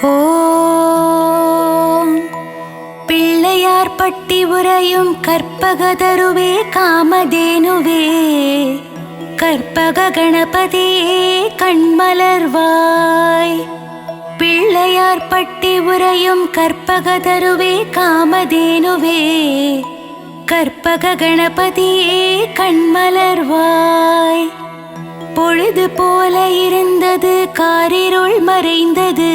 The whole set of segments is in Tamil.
ஓம் பிள்ளையார் பட்டி உரையும் கற்பகதருவே காமதேனுவே கற்பக கணபதியே கண்மலர்வாய். பிள்ளையார் பட்டி உரையும் கற்பகதருவே காமதேனுவே கற்பக கணபதியே கண்மலர்வாய். பொழுது போல இருந்தது காரிருள் மறைந்தது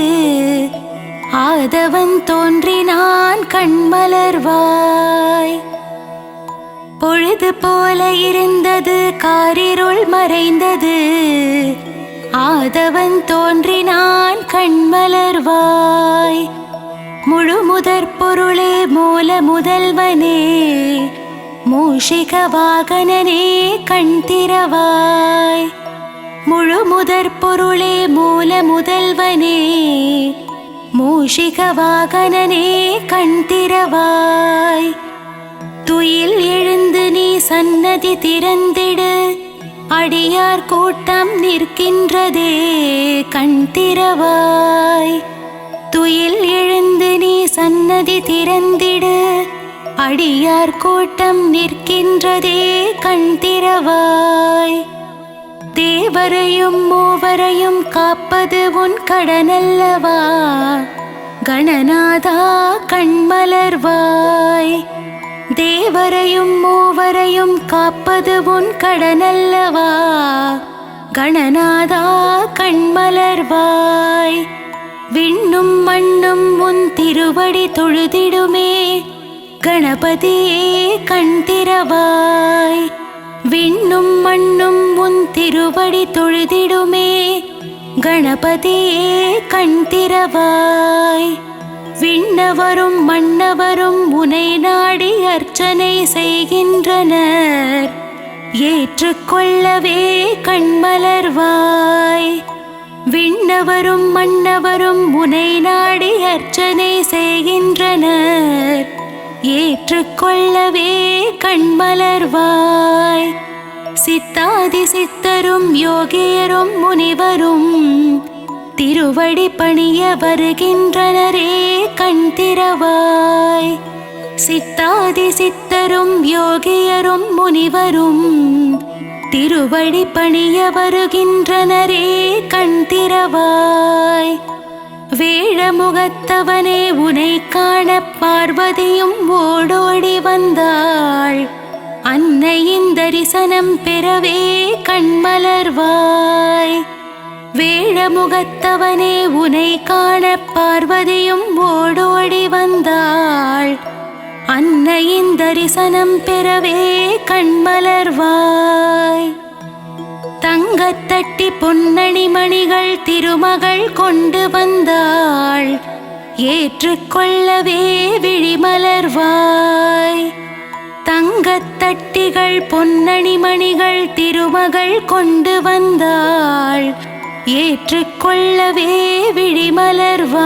ஆதவன் தோன்றினான் கண்மலர்வாய். பொழுது போல இருந்தது காரிருள் மறைந்தது ஆதவன் தோன்றினான் கண்மலர்வாய். முழு முதற் பொருளே மூல முதல்வனே மூஷிக வாகனனே கண் திறவாய். முழு முதற் பொருளே மூல முதல்வனே மூஷிக வாகனனே கண் திறவாய். துயில் எழுந்து நீ சன்னதி திறந்திடு அடியார் கூட்டம் நிற்கின்றதே கண் திறவாய். துயில் எழுந்து நீ சன்னதி திறந்திடு அடியார் கூட்டம் நிற்கின்றதே கண் திறவாய். தேவரையும் மூவரையும் காப்பது உன் கடனல்லவா கணநாதா கண்மலர்வாய். தேவரையும் மூவரையும் காப்பது உன் கடனல்லவா கணநாதா கண்மலர்வாய். விண்ணும் மண்ணும் உன் திருவடி தொழுதிடுமே கணபதியே கண் திறவாய். விண்ணும் மண்ணும் உன் திருவடி தொழுதிடுமே கணபதியே கண் திறவாய். விண்ணவரும் மன்னவரும் உனை நாடி அர்ச்சனை செய்கின்றனர் ஏற்றுக்கொள்ளவே கண்மலர்வாய். விண்ணவரும் மன்னவரும் உனை நாடி அர்ச்சனை செய்கின்றனர் ஏற்றுக்கொள்ளவே கண்மலர்வாய். சித்தாதி சித்தரும் யோகியரும் முனிவரும் திருவடி பணிய வருகின்றனரே கண் திறவாய். சித்தாதி சித்தரும் யோகியரும் முனிவரும் திருவடி பணிய வருகின்றனரே கண் திறவாய். வேழமுகத்தவனே உனை காண பார்வதியும் ஓடோடி வந்தாள் அன்னையின் தரிசனம் பெறவே கண்மலர்வாய். வேழமுகத்தவனே உனை காண பார்வதியும் ஓடோடி வந்தாள் அன்னையின் தரிசனம் பெறவே கண்மலர்வாய். தங்கத்தட்டி பொன்னணி மணிகள் திருமகள் கொண்டு வந்தாள் ஏற்றுக்கொள்ளவே விழிமலர்வாய். தங்கத்தட்டிகள் பொன்னணி மணிகள் திருமகள் கொண்டு வந்தாள் ஏற்றுக்கொள்ளவே விழிமலர்வாய்.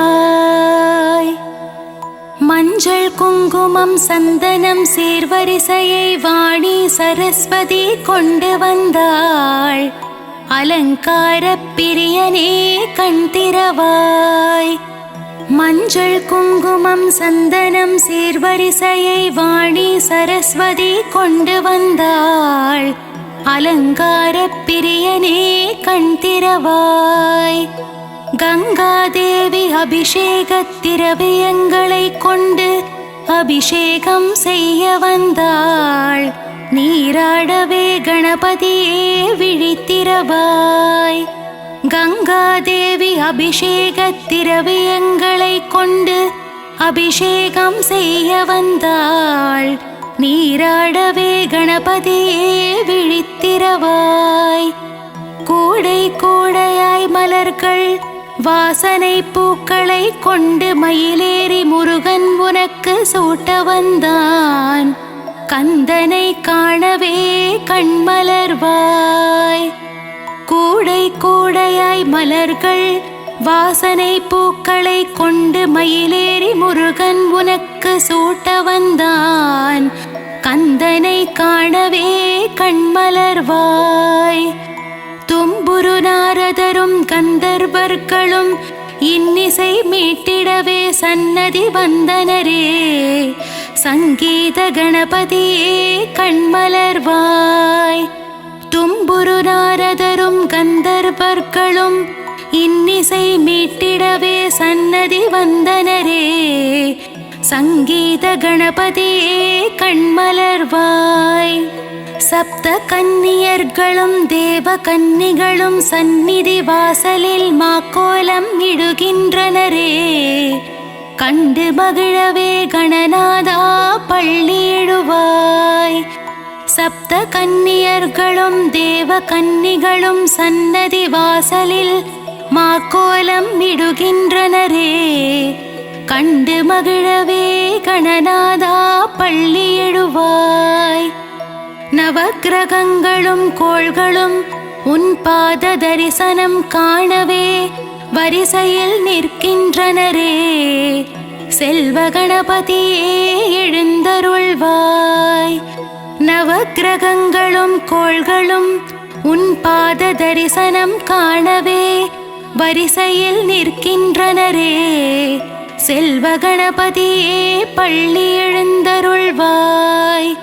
மஞ்சள் குங்குமம் சந்தனம் சீர்வரிசையை வாணி சரஸ்வதி கொண்டு வந்தாள் அலங்கார பிரியனே கண் திறவாய். மஞ்சள் குங்குமம் சந்தனம் சீர்வரிசையை வாணி சரஸ்வதி கொண்டு வந்தாள் அலங்கார பிரியனே கண் திறவாய். கங்காதேவி அபிஷேக திரவியங்களை கொண்டு அபிஷேகம் செய்ய வந்தாள் நீராடவே கணபதியே விழித்திறவாய். கங்காதேவி அபிஷேக திரவியங்களை கொண்டு அபிஷேகம் செய்ய வந்தாள் நீராடவே கணபதியே விழித்திறவாய். கூடை கூடையாய் மலர்கள் வாசனை பூக்களை கொண்டு மயிலேறி முருகன் உனக்கு சூட்ட வந்தான் கந்தனை காணவே கண்மலர்வாய். கூடை கூடையாய் மலர்கள் வாசனை பூக்களை கொண்டு மயிலேறி முருகன் உனக்கு சூட்ட வந்தான் கந்தனை காணவே கண்மலர்வாய். தும்புரு நாரதரும் கந்தர்வர்களும் இன்னிசை இன்னிசை மீட்டிடவே சன்னதி வந்தனரே. சங்கீத கணபதியே கண்மலர்வாய். தும்புரு நாரதரும் கந்தர்வர்களும் இன்னிசை மீட்டிடவே சன்னதி வந்தனரே. சங்கீத கணபதியே கண்மலர்வாய். சப்த கன்னியர்களும் தேவ கன்னிகளும் சந்நிதி வாசலில் மாக்கோலம் இடுகின்றனரே. கண்டு மகிழவே கணநாதா பள்ளியிடுவாய். சப்த கன்னியர்களும் தேவ கன்னிகளும் சன்னதி வாசலில் மாக்கோலம் இடுகின்றனரே. கண்டு மகிழவே கணநாதா பள்ளியிடுவாய். நவக்கிரகங்களும் கோள்களும் உன் பாத தரிசனம் காணவே வரிசையில் நிற்கின்றனரே. செல்வ கணபதியே எழுந்தருள்வாய். நவக்கிரகங்களும் கோள்களும் உன் பாத தரிசனம் காணவே வரிசையில் நிற்கின்றனரே. செல்வ கணபதியே பள்ளி எழுந்தருள்வாய்.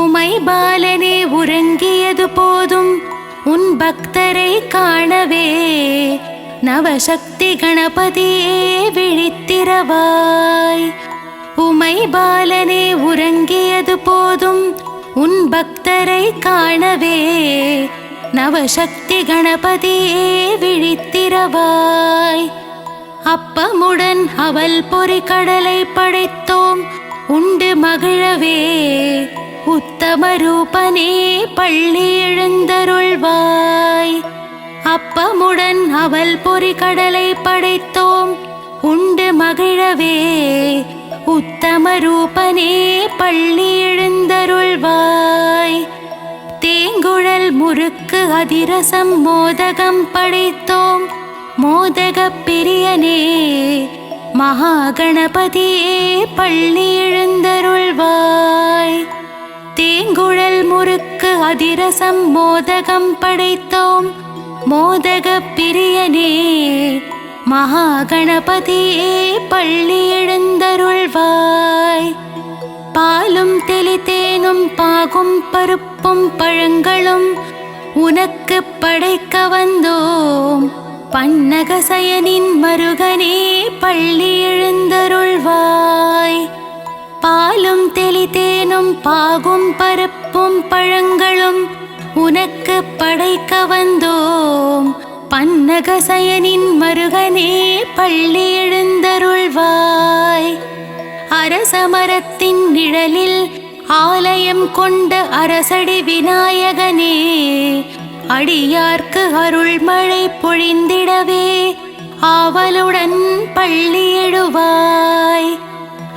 உமை பாலனே உறங்கியது போதும் உன் பக்தரை காணவே. நவசக்தி கணபதியே விழித்திரவாய். உமை பாலனே உறங்கியது போதும் உன் பக்தரை காணவே. நவசக்தி கணபதியே விழித்திரவாய். அப்பமுடன் அவல் பொறி கடலை படைத்தோம் உண்டு மகிழவே. உத்தம ரூபனே பள்ளி எழுந்தருள்வாய். அப்பமுடன் அவல் பொறி கடலை படைத்தோம் உண்டு மகிழவே. உத்தம ரூபனே பள்ளி எழுந்தருள்வாய். தேங்குழல் முறுக்கு அதிரசம் மோதகம் படைத்தோம் மோதக பிரியனே. மகாகணபதியே பள்ளி எழுந்தருள்வாய். தேங்குழல் முறுக்கு அதிரசம் மோதகம் படைத்தோம் மோதக பிரியனே. மகாகணபதியே பள்ளி எழுந்தருள்வாய். பாலும் தெளித்தேனும் பாகும் பருப்பும் பழங்களும் உனக்கு படைக்க வந்தோம். பன்னகசயனின் மருகனே பள்ளி எழுந்தருள்வாய். பாலும் தெளித்தேனும் பாகும் பருப்பும் பழங்களும் உனக்கு படைக்க வந்தோம். பன்னகசயனின் மருகனே பள்ளி எழுந்தருள்வாய். அரசமரத்தின் நிழலில் ஆலயம் கொண்ட அரசடி விநாயகனே. அடியார்க்கு அருள்மழை பொழிந்திடவே ஆவலுடன் பள்ளி எழுவாய்.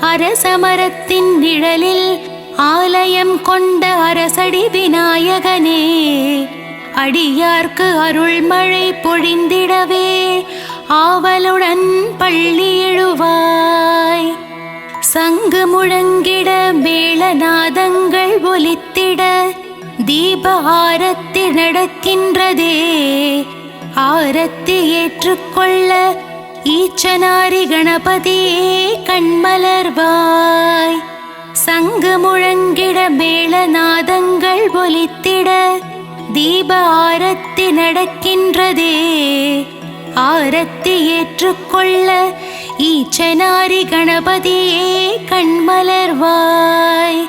அரசமரத்தின் நிழலில் ஆலயம் கொண்ட அரசடி விநாயகனே. அடியார்க்கு அருள்மழை பொழிந்திடவே ஆவலுடன் பள்ளி எழுவாய். சங்கு முழங்கிட மேளநாதங்கள் ஒலித்திட தீப ஆரத்தி நடக்கின்றதே. ஆரத்தி ஏற்றுக்கொள்ள ஈச்சனாரி கணபதியே கண்மலர்வாய். சங்கு முழங்கிட மேளநாதங்கள் ஒலித்திட தீப ஆரத்தி நடக்கின்றதே. ஆரத்தி ஏற்றுக்கொள்ள ஈச்சனாரி கணபதியே கண்மலர்வாய்.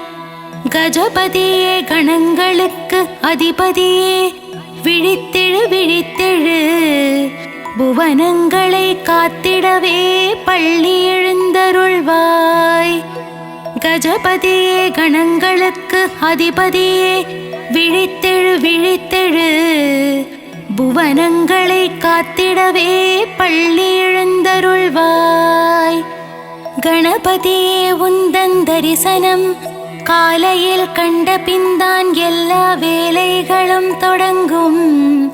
கஜபதியே கணங்களுக்கு அதிபதியே விழித்தெழு விழித்தெழு. புவனங்களை காத்திடவே பள்ளி எழுந்தருள்வாய். கஜபதியே கணங்களுக்கு அதிபதியே விழித்தெழு விழித்தெழு. புவனங்களை காத்திடவே பள்ளி எழுந்தருள்வாய். கணபதியே உந்தன் தரிசனம் காலையில் கண்ட பின்தான் எல்லா வேலைகளும் தொடங்கும்.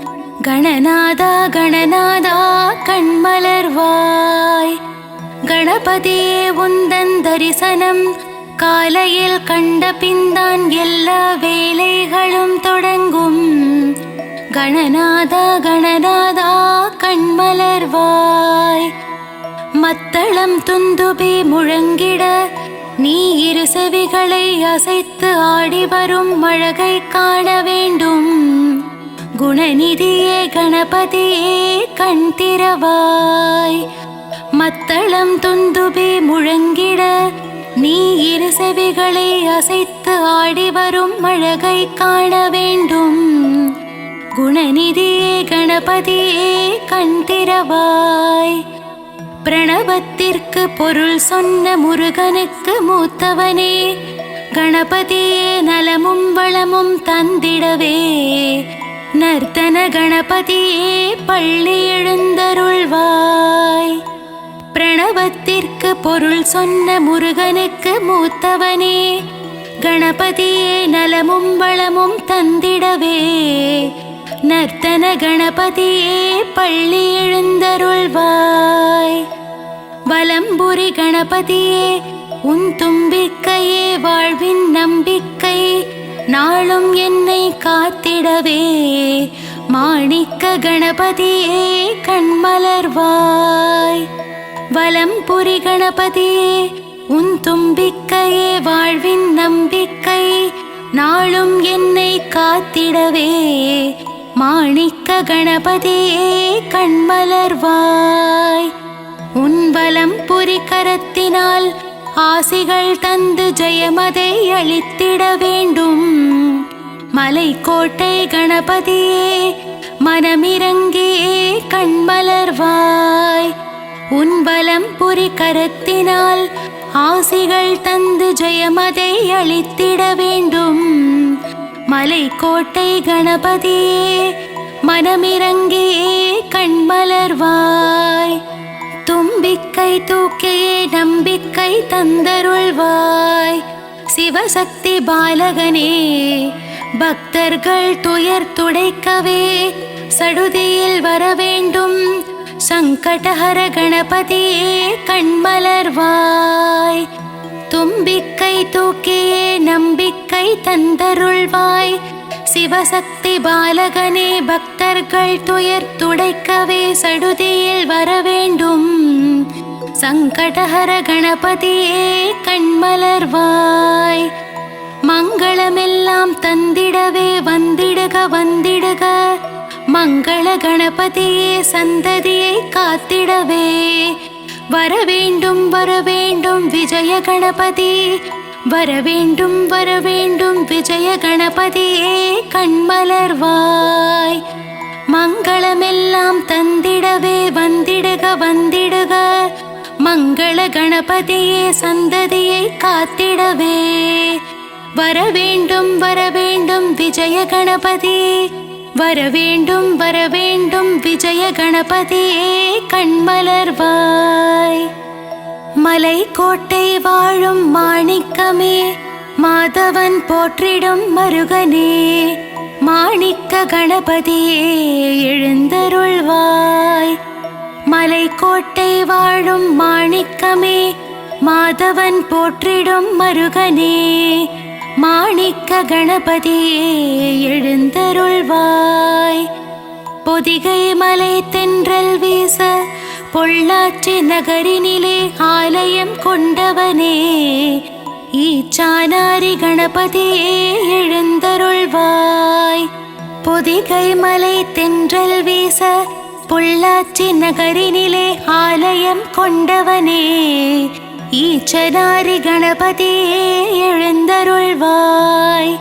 கணநாதா கணநாதா கண்மலர்வாய். கணபதியே உந்தன் தரிசனம் காலையில் கண்ட பின்தான் எல்லா வேலைகளும் தொடங்கும். கணநாதா கணநாதா கண்மலர்வாய். மத்தளம் துந்துபி முழங்கிட நீ இரு செவிகளை அசைத்து ஆடி வரும் அழகை காண வேண்டும். குணநிதியே கணபதியே கண் திறவாய். மத்தளம் துந்துபி முழங்கிட நீ இரு செவிகளை அசைத்து ஆடி வரும் அழகை காண வேண்டும். குணநிதியே கணபதியே கண் திறவாய். பிரணவத்திற்கு பொருள் சொன்ன முருகனுக்கு மூத்தவனே கணபதியே நலமும் வளமும் தந்திடவே. நர்த்தன கணபதியே பள்ளி எழுந்தருள்வாய். பிரணவத்திற்கு பொருள் சொன்ன முருகனுக்கு மூத்தவனே கணபதியே நலமும் வளமும் தந்திடவே. நர்த்தன கணபதியே பள்ளி எழுந்தருள்வாய். வலம்புரி கணபதியே உன் தும்பிக்கையே வாழ்வின் நம்பிக்கை நாளும் என்னை காத்திடவே. மாணிக்க கணபதியே கண்மலர்வாய். வலம்புரி கணபதியே உன் தும்பிக்கையே வாழ்வின் நம்பிக்கை நாளும் என்னை காத்திடவே. மாணிக்க கணபதியே கண்மலர்வாய். உன் வலம்புரி கரத்தினால் ஆசிகள் தந்து ஜெயமதை அளித்திட வேண்டும். மலைக்கோட்டை கணபதியே மனமிறங்கியே கண்மலர்வாய். உன் வலம்புரி கரத்தினால் ஆசிகள் தந்து ஜெயமதை அளித்திட வேண்டும். மலைக்கோட்டை கணபதியே மனமிறங்கியே கண்மலர்வாய். தும்பிக்கை தூக்கியே நம்பிக்கை தந்தருள்வாய். சிவசக்தி பாலகனே பக்தர்கள் துயர் துடைக்கவே சடுதியில் வர வேண்டும். சங்கடஹர கணபதியே கண்மலர்வாய். தும்பிக்கை தூக்கியே நம்பிக்கை தந்தருள்வாய். சிவசக்தி பாலகனே பக்தர்கள் துயர் துடைக்கவே சடுதியில் வர வேண்டும். சங்கடஹர கணபதியே கண்மலர்வாய். மங்களமெல்லாம் தந்திடவே வந்திடுக வந்திடுக. மங்கள கணபதியே சந்ததியை காத்திடவே. வரவேண்டும் வரவேண்டும் விஜய கணபதி. வரவேண்டும் வரவேண்டும் விஜய கணபதியே கண்மலர்வாய். மங்களமெல்லாம் தந்திடவே வந்திடுக வந்திடுக. மங்கள கணபதியே சந்ததியை காத்திடவே. வரவேண்டும் வரவேண்டும் விஜய கணபதி. வரவேண்டும் வரவேண்டும் விஜய கணபதியே கண்மலர்வாய். மலைக்கோட்டை வாழும் மாணிக்கமே மாதவன் போற்றிடும் மருகனே. மாணிக்க கணபதியே எழுந்தருள்வாய். மலைக்கோட்டை வாழும் மாணிக்கமே மாதவன் போற்றிடும் மருகனே. மாணிக்க கணபதியே எழுந்தருள்வாய். பொதிகை மலை தென்றல் வீச பொள்ளாச்சி நகரினிலே ஆலயம் கொண்டவனே. ஈச்சானாரி கணபதியே எழுந்தருள்வாய். பொதிகை மலை தென்றல் வீச பொள்ளாச்சி நகரினிலே ஆலயம் கொண்டவனே. ஈச்சனாரி கணபதியே எழுந்தருள்வாய்.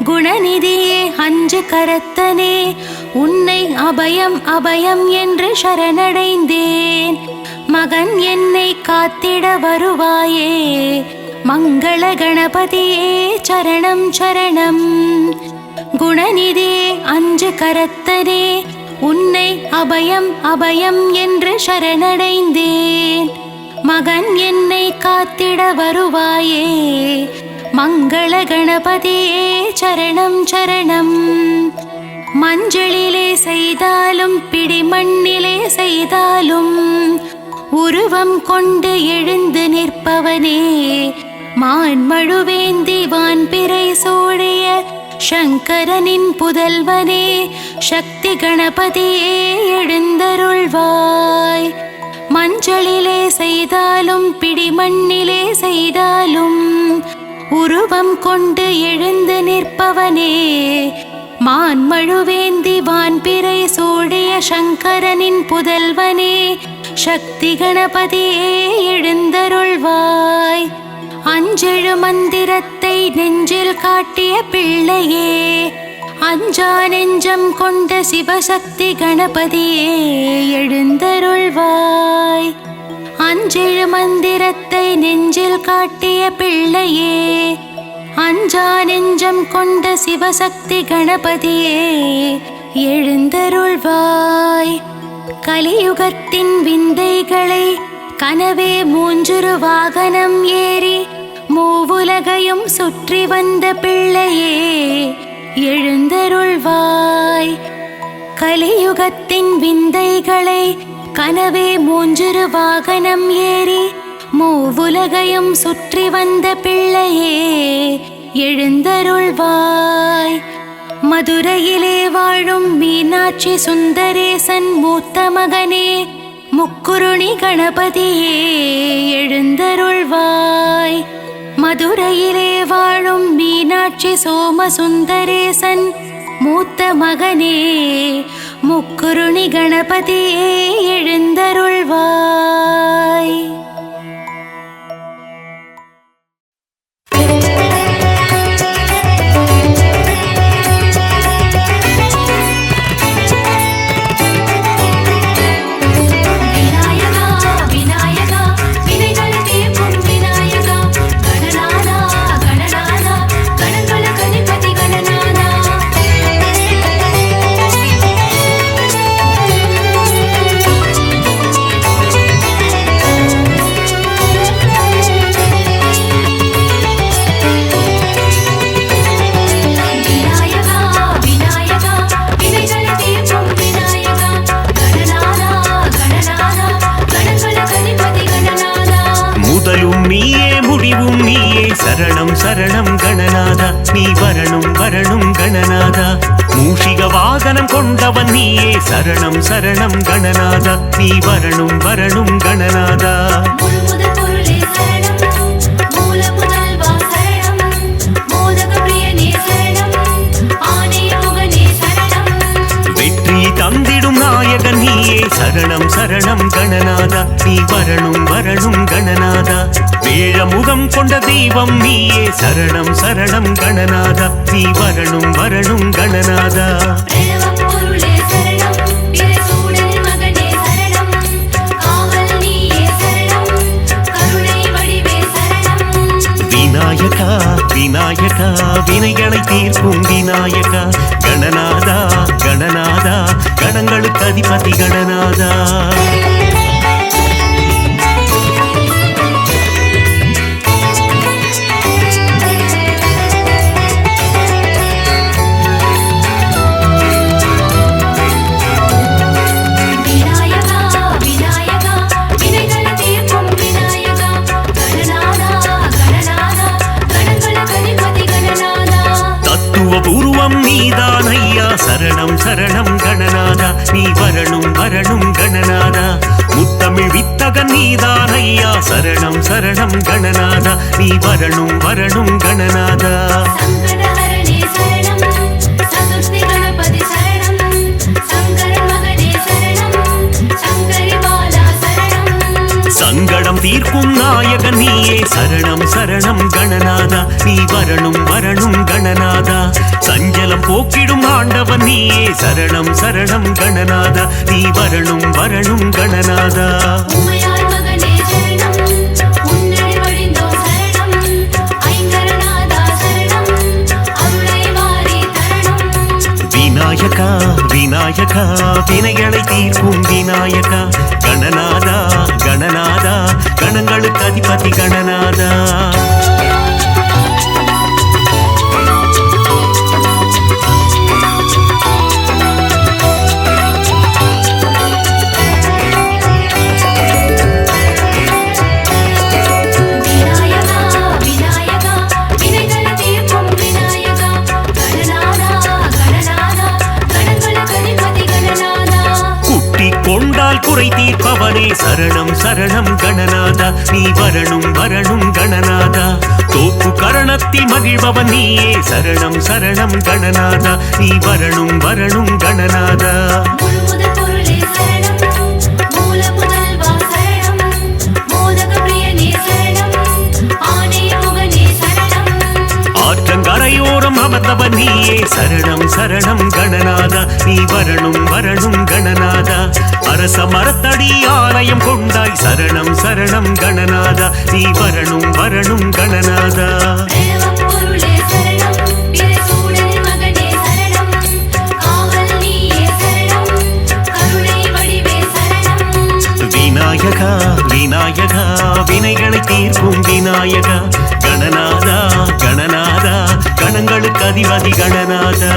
குணநிதியே அஞ்சு கரத்தனே உன்னை அபயம் அபயம் என்று சரணடைந்தேன். மகன் என்னை காத்திட வருவாயே. மங்கள கணபதியே சரணம் சரணம். குணநிதியே அஞ்சு கரத்தனே உன்னை அபயம் அபயம் என்று சரணடைந்தேன். மகன் என்னை காத்திட வருவாயே. மங்கள கணபதியே சரணம் சரணம். மஞ்சளிலே செய்தாலும் பிடி மண்ணிலே செய்தாலும் உருவம் கொண்டு எழுந்து நிற்பவனே. மான்மழுவேந்தி வான்பிறை சூடிய சங்கரனின் புதல்வனே. சக்தி கணபதியே எழுந்தருள்வாய். மஞ்சளிலே செய்தாலும் பிடிமண்ணிலே செய்தாலும் உருவம் கொண்டு எழுந்து நிற்பவனே, மான்மழுவேந்தி வான்பிறை சூடிய சங்கரனின் புதல்வனே, சக்தி கணபதியே எழுந்தருள்வாய். அஞ்செழு மந்திரத்தை நெஞ்சில் காட்டிய பிள்ளையே, அஞ்சா நெஞ்சம் கொண்ட சிவசக்தி கணபதியே எழுந்தருள்வாய். அஞ்செழு மந்திரத்தை நெஞ்சில் காட்டிய பிள்ளையே, அஞ்சா நெஞ்சம் கொண்ட சிவசக்தி கணபதியே எழுந்தருள்வாய். கலியுகத்தின் விந்தைகளை கனவே மூஞ்சுரு வாகனம் ஏறி மூவுலகையும் சுற்றி வந்த பிள்ளையே எழுந்தருள்வாய். கலியுகத்தின் விந்தைகளை கனவே மூஞ்சுரு வாகனம் ஏறி மூவுலகையும் சுற்றி வந்த பிள்ளையே எழுந்தருள்வாய். மதுரையிலே வாழும் மீனாட்சி சுந்தரேசன் மூத்த மகனே, முக்குருணி கணபதியே எழுந்தருள்வாய். மதுரையிலே வாழும் மீனாட்சி சோமசுந்தரேசன் மூத்த மகனே, முக்குருணி கணபதியே எழுந்தருள்வாய். சரணம் சரணம் கணநாதா, நீ வரணும் வரணும் கணநாதா. மூஷிக வாகனம் கொண்டவன் நீயே, சரணம் சரணம் கணநாதா, நீ வரணும் வரணும் கணநாதா. தந்திடும் நாயகன் நீயே, சரணம் சரணம் கணநாதா, நீ வரணும் வரணும் கணநாதா. வேழமுகம் கொண்ட தெய்வம் நீயே, சரணம் சரணம் கணநாதா, நீ வரணும் வரணும் கணநாதா. விநாயகா விநாயகா, வினைகளை தீர்க்கும் விநாயகா. கணநாதா கணநாதா, கணங்களுக்கு அதிபதி கணநாதா. நீதானையா, சரணம் சரணம் கணநாதா, நீ வரணும் வரணும் கணநாதா. முத்தமிழ் வித்தகன் நீதானையா, சரணம் சரணம் கணநாதா, நீ வரணும் வரணும் கணநாதா. சங்கடம் தீர்க்கும் நாயகன் நீயே, சரணம் சரணம் கணநாதா, நீ வரணும் வரணும் கணநாதா. சஞ்சலம் போக்கிடும் ஆண்டவன் நீயே, சரணம் சரணம் கணநாதா, நீ வரணும் வரணும் கணநாதா. விநாயகா விநாயகா, வினைகளை தீர்க்கும் விநாயகா. கணநாதா கணநாதா, கணங்களுக்கு அதிபதி கணநாதா. குறை தீர்ப்பவனே, சரணம் சரணம் கணநாதா நீ வரணும் வரணும் கணநாதா தோப்பு கரணத்தில் மகிழ்பவன் நீயே சரணம் சரணம் கணநாதா நீ வரணும் வரணும் கணநாதா ஆற்றங்கரையோரம் அமர்ந்தவன் நீயே சரணம் சரணம் கணநாதா நீ வரணும் வரணும் கணநாதா அரச மரத்தடி ஆலயம் கொண்டாய் சரணம் சரணம் கணநாதா நீ வரணும் வரணும் கணநாதா விநாயகா விநாயகா வினைகளை தீர்க்கும் விநாயகா கணநாதா கணநாதா கணங்களுக்கு அதிபதி கணநாதா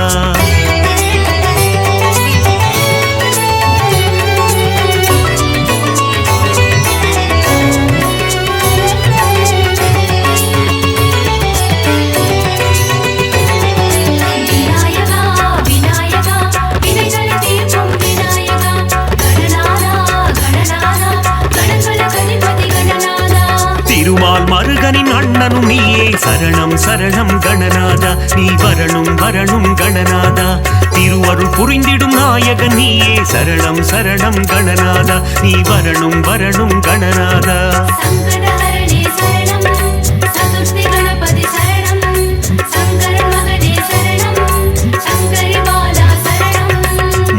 திருமால் மருகனின் அண்ணனும் நீயே சரணம் சரணம் கணநாதா நீ வரணும் வரணும் கணநாதா திருவருள் புரிந்திடும் நாயகன் நீயே சரணம் சரணம் கணநாதா நீ வரணும் வரணும் கணநாதா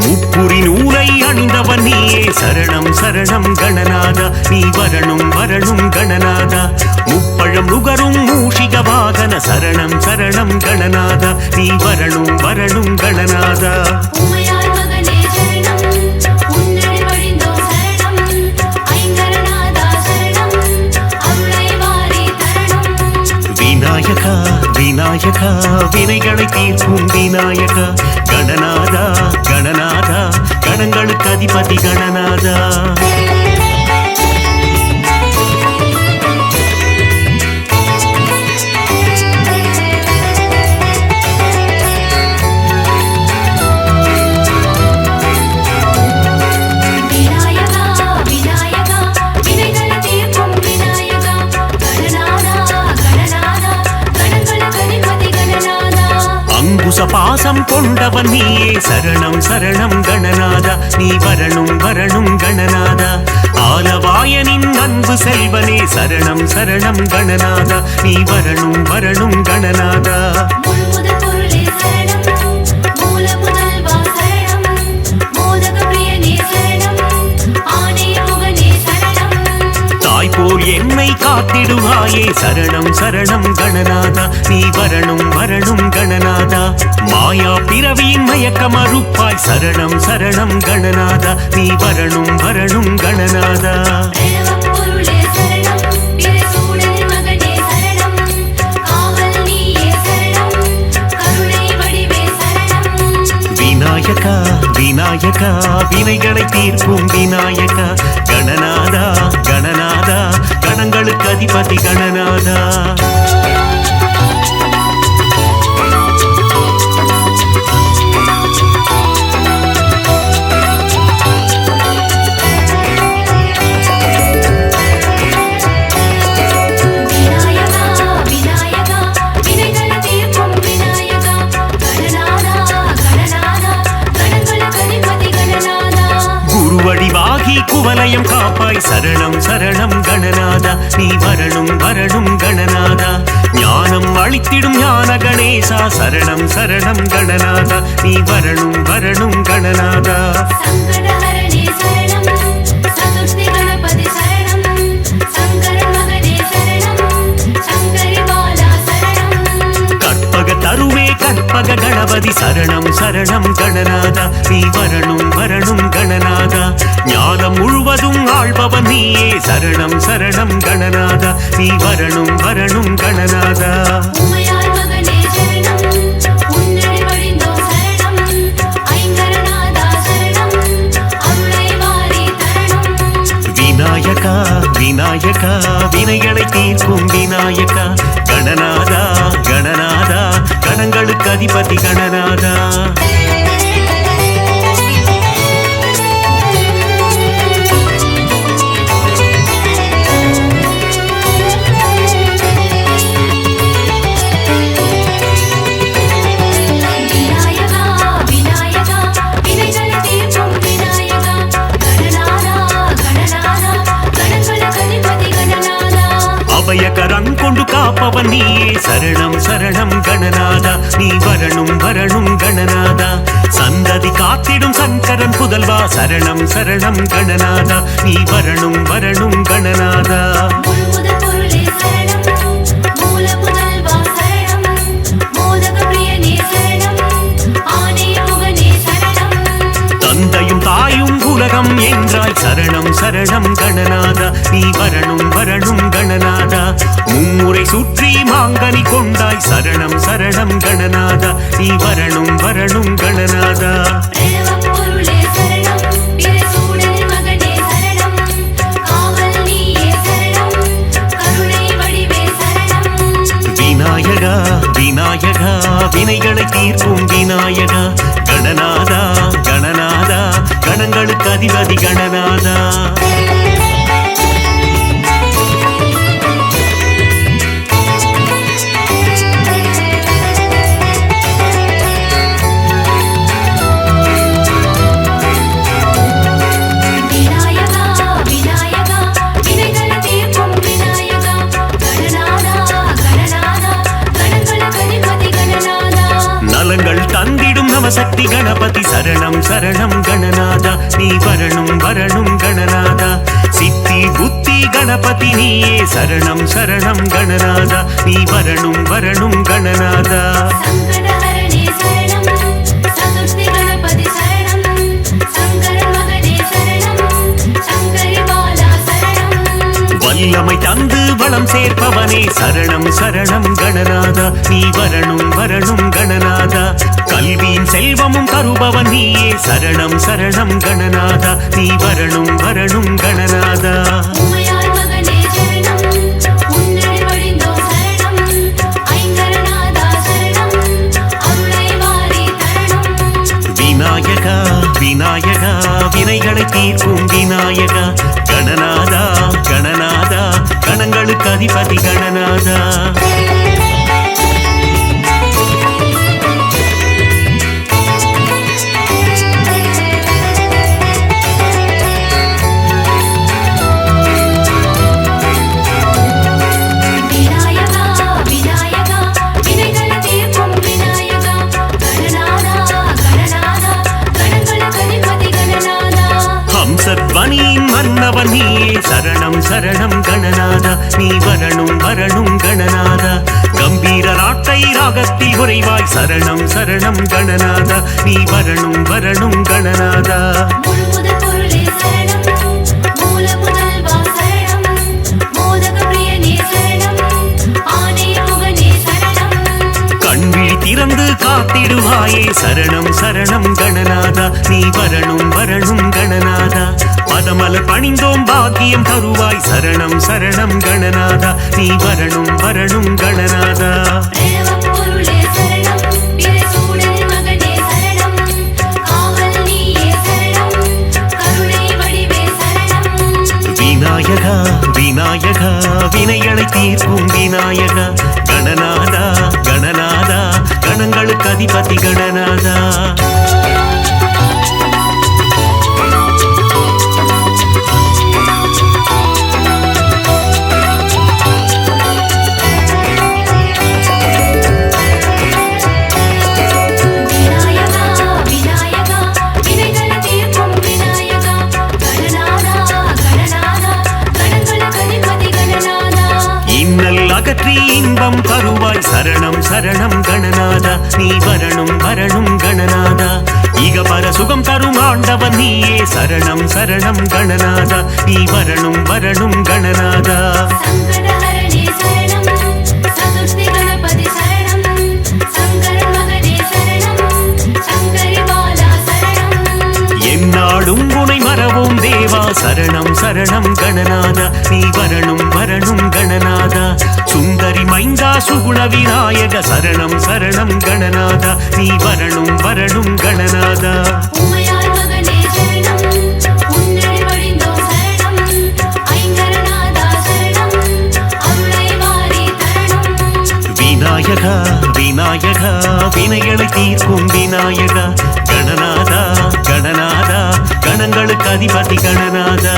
முப்புரி நூலை அணிந்தவன் நீயே சரணம் சரணம் கணநாதா நீ வரணும் வரணும் கணநாதா முப்பழம் நுகரும் மூஷிக வாகன சரணம் சரணம் கணநாதா நீ வரணும் வரணும் கணநாதா விநாயகா விநாயகா வினைகளை தீர்க்கும் விநாயகா கணநாதா கணநாதா கணங்களுக்கு அதிபதி கணநாதா பாசம் கொண்டவன் நீயே சரணம் சரணம் கணநாதா நீ வரணும் வரணும் கணநாதா ஆலவாயனின் அன்பு செல்வனே சரணம் சரணம் கணநாதா நீ வரணும் வரணும் கணநாதா போல் என்னை காத்திடுவாயே சரணம் சரணம் கணநாதா நீ வரணும் வரணும் கணநாதா மாயா பிறவியின் மயக்க மறுப்பாய் சரணம் சரணம் கணநாதா நீ வரணும் வரணும் கணநாதா விநாயகா விநாயகா வினைகளை தீர்க்கும் விநாயகா கணநாதா கணநாதா கணங்களுக்கு அதிபதி கணநாதா குவலயம் காப்பாய் சரணம் சரணம் கணநாதா நீ வரணும் வரணும் கணநாதா ஞானம் அளித்திடும் ஞான கணேசா சரணம் சரணம் கணநாதா நீ வரணும் வரணும் கணநாதா தருவே கற்பக கணபதி சரணம் சரணம் கணநாதா நீ வரணும் வரணும் கணநாதா ஞானம் முழுவதும் ஆள்பவன் நீயே சரணம் சரணம் கணநாதா நீ வரணும் வரணும் கணநாதா விநாயகா விநாயகா வினைகளை தீர்க்கும் விநாயகா கணநாதா கணநாதா கணங்களுக்கு அதிபதி கணநாதா அபயகரம் கொண்டு காப்பவன் நீயே சரணம் சரணம் கணநாதா நீ வரணும் வரணும் கணநாதா சந்ததி காத்திடும் சங்கரன் புதல்வா சரணம் சரணம் கணநாதா நீ வரணும் வரணும் கணநாதா தந்தையும் தாயும் உலகம் என்றாய் சரணம் சரணம் கணநாதா நீ வரணும் வரணும் கணநாதா மும்முறை சுற்றி மாங்கனி கொண்டாய் சரணம் சரணம் கணநாதா நீ வரணும் வரணும் கணநாதா விநாயகா விநாயகா வினைகளை தீர்க்கும் விநாயகா கணநாதா கணநாதா கணங்களுக்கு அதிபதி கணநாதா சக்தி கணபதி சரணம் சரணம் கணநாதா நீ வரணும் வரணும் கணநாதா சித்தி புத்தி கணபதி நீயே சரணம் சரணம் கணநாதா நீ வரணும் வரணும் கணநாதா வல்லமை தந்து வளம் சேர்ப்பவனே சரணம் சரணம் கணநாதா நீ வரணும் வரணும் கணநாதா கல்வியின் செல்வமும் தருபவன் நீயே சரணம் சரணம் கணநாதா நீ வரணும் வரணும் கணநாதா விநாயகா விநாயகா வினைகளை தீர்க்கும் விநாயகா கணநாதா கணநாதா கணங்களுக்கு அதிபதி கணநாதா வனியின் மன்னவன் நீயே சரணம் சரணம் கணநாதா நீ வரணும் வரணும் கணநாதா கம்பீர நாட்டை ராகத்தில் உறைவாய் சரணம் சரணம் கணநாதா நீ வரணும் வரணும் கணநாதா கண்விழி திறந்து காத்திடுவாயே சரணம் சரணம் கணநாதா நீ வரணும் வரணும் கணநாதா பதமலர் பணிந்தோம் பாக்கியம் தருவாய் சரணம் சரணம் கணநாதா நீ வரணும் வரணும் கணநாதா விநாயகா விநாயகா வினைகளை தீர்க்கும் விநாயகா கணநாதா கணநாதா கணங்களுக்கு அதிபதி கணநாதா அகற்றி இன்பம் தருவாய் சரணம் சரணம் கணநாதா நீ வரணும் வரணும் கணநாதா இகபர சுகம் தரும் ஆண்டவன் நீயே சரணம் சரணம் கணநாதா நீ வரணும் வரணும் கணநாதா என்னாலும் உனை மறவோம் தேவா சரணம் சரணம் கணநாதா நீ வரணும் வரணும் கணநாதா சுந்தரி மைந்தா சுகுண விநாயக சரணம் சரணம் கணநாதா நீ வரணும் வரணும் கணநாதா விநாயகா விநாயகா வினைகளை தீர்க்கும் விநாயகா கணநாதா கணநாதா கணங்களுக்கு அதிபதி கணநாதா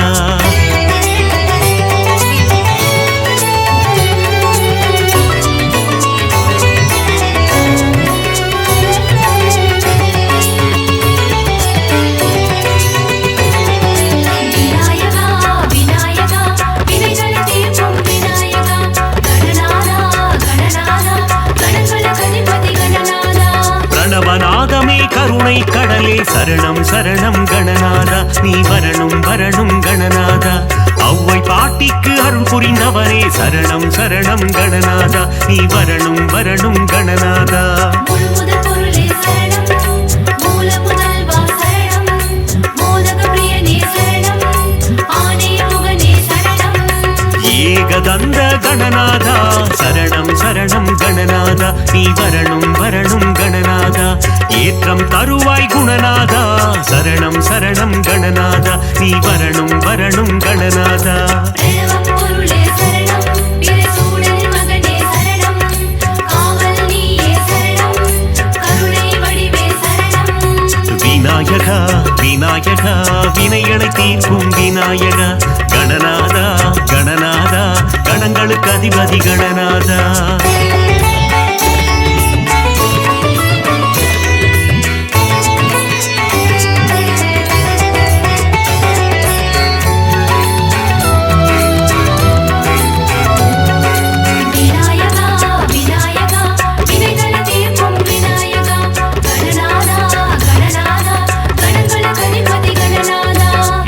சரணம் கணநாதா நீ வரணும் வரணும் கணநாதா அவ்வை பாட்டிக்கு அருள் புரிந்தவரே சரணம் சரணம் கணநாதா நீ வரணும் வரணும் கணநாதா ஏகதந்த கணநாதா சரணம் சரணம் கணநாதா நீ வரணும் வரணும் கணநாதா ஏற்றம் தருவாய் குணநாதா சரணம் சரணம் கணநாதா நீ வரணும் வரணும் கணநாதா விநாயகா விநாயகா வினைகளை தீர்க்கும் விநாயகா கணநாதா கணநாதா கணங்களுக்கு அதிபதி கணநாதா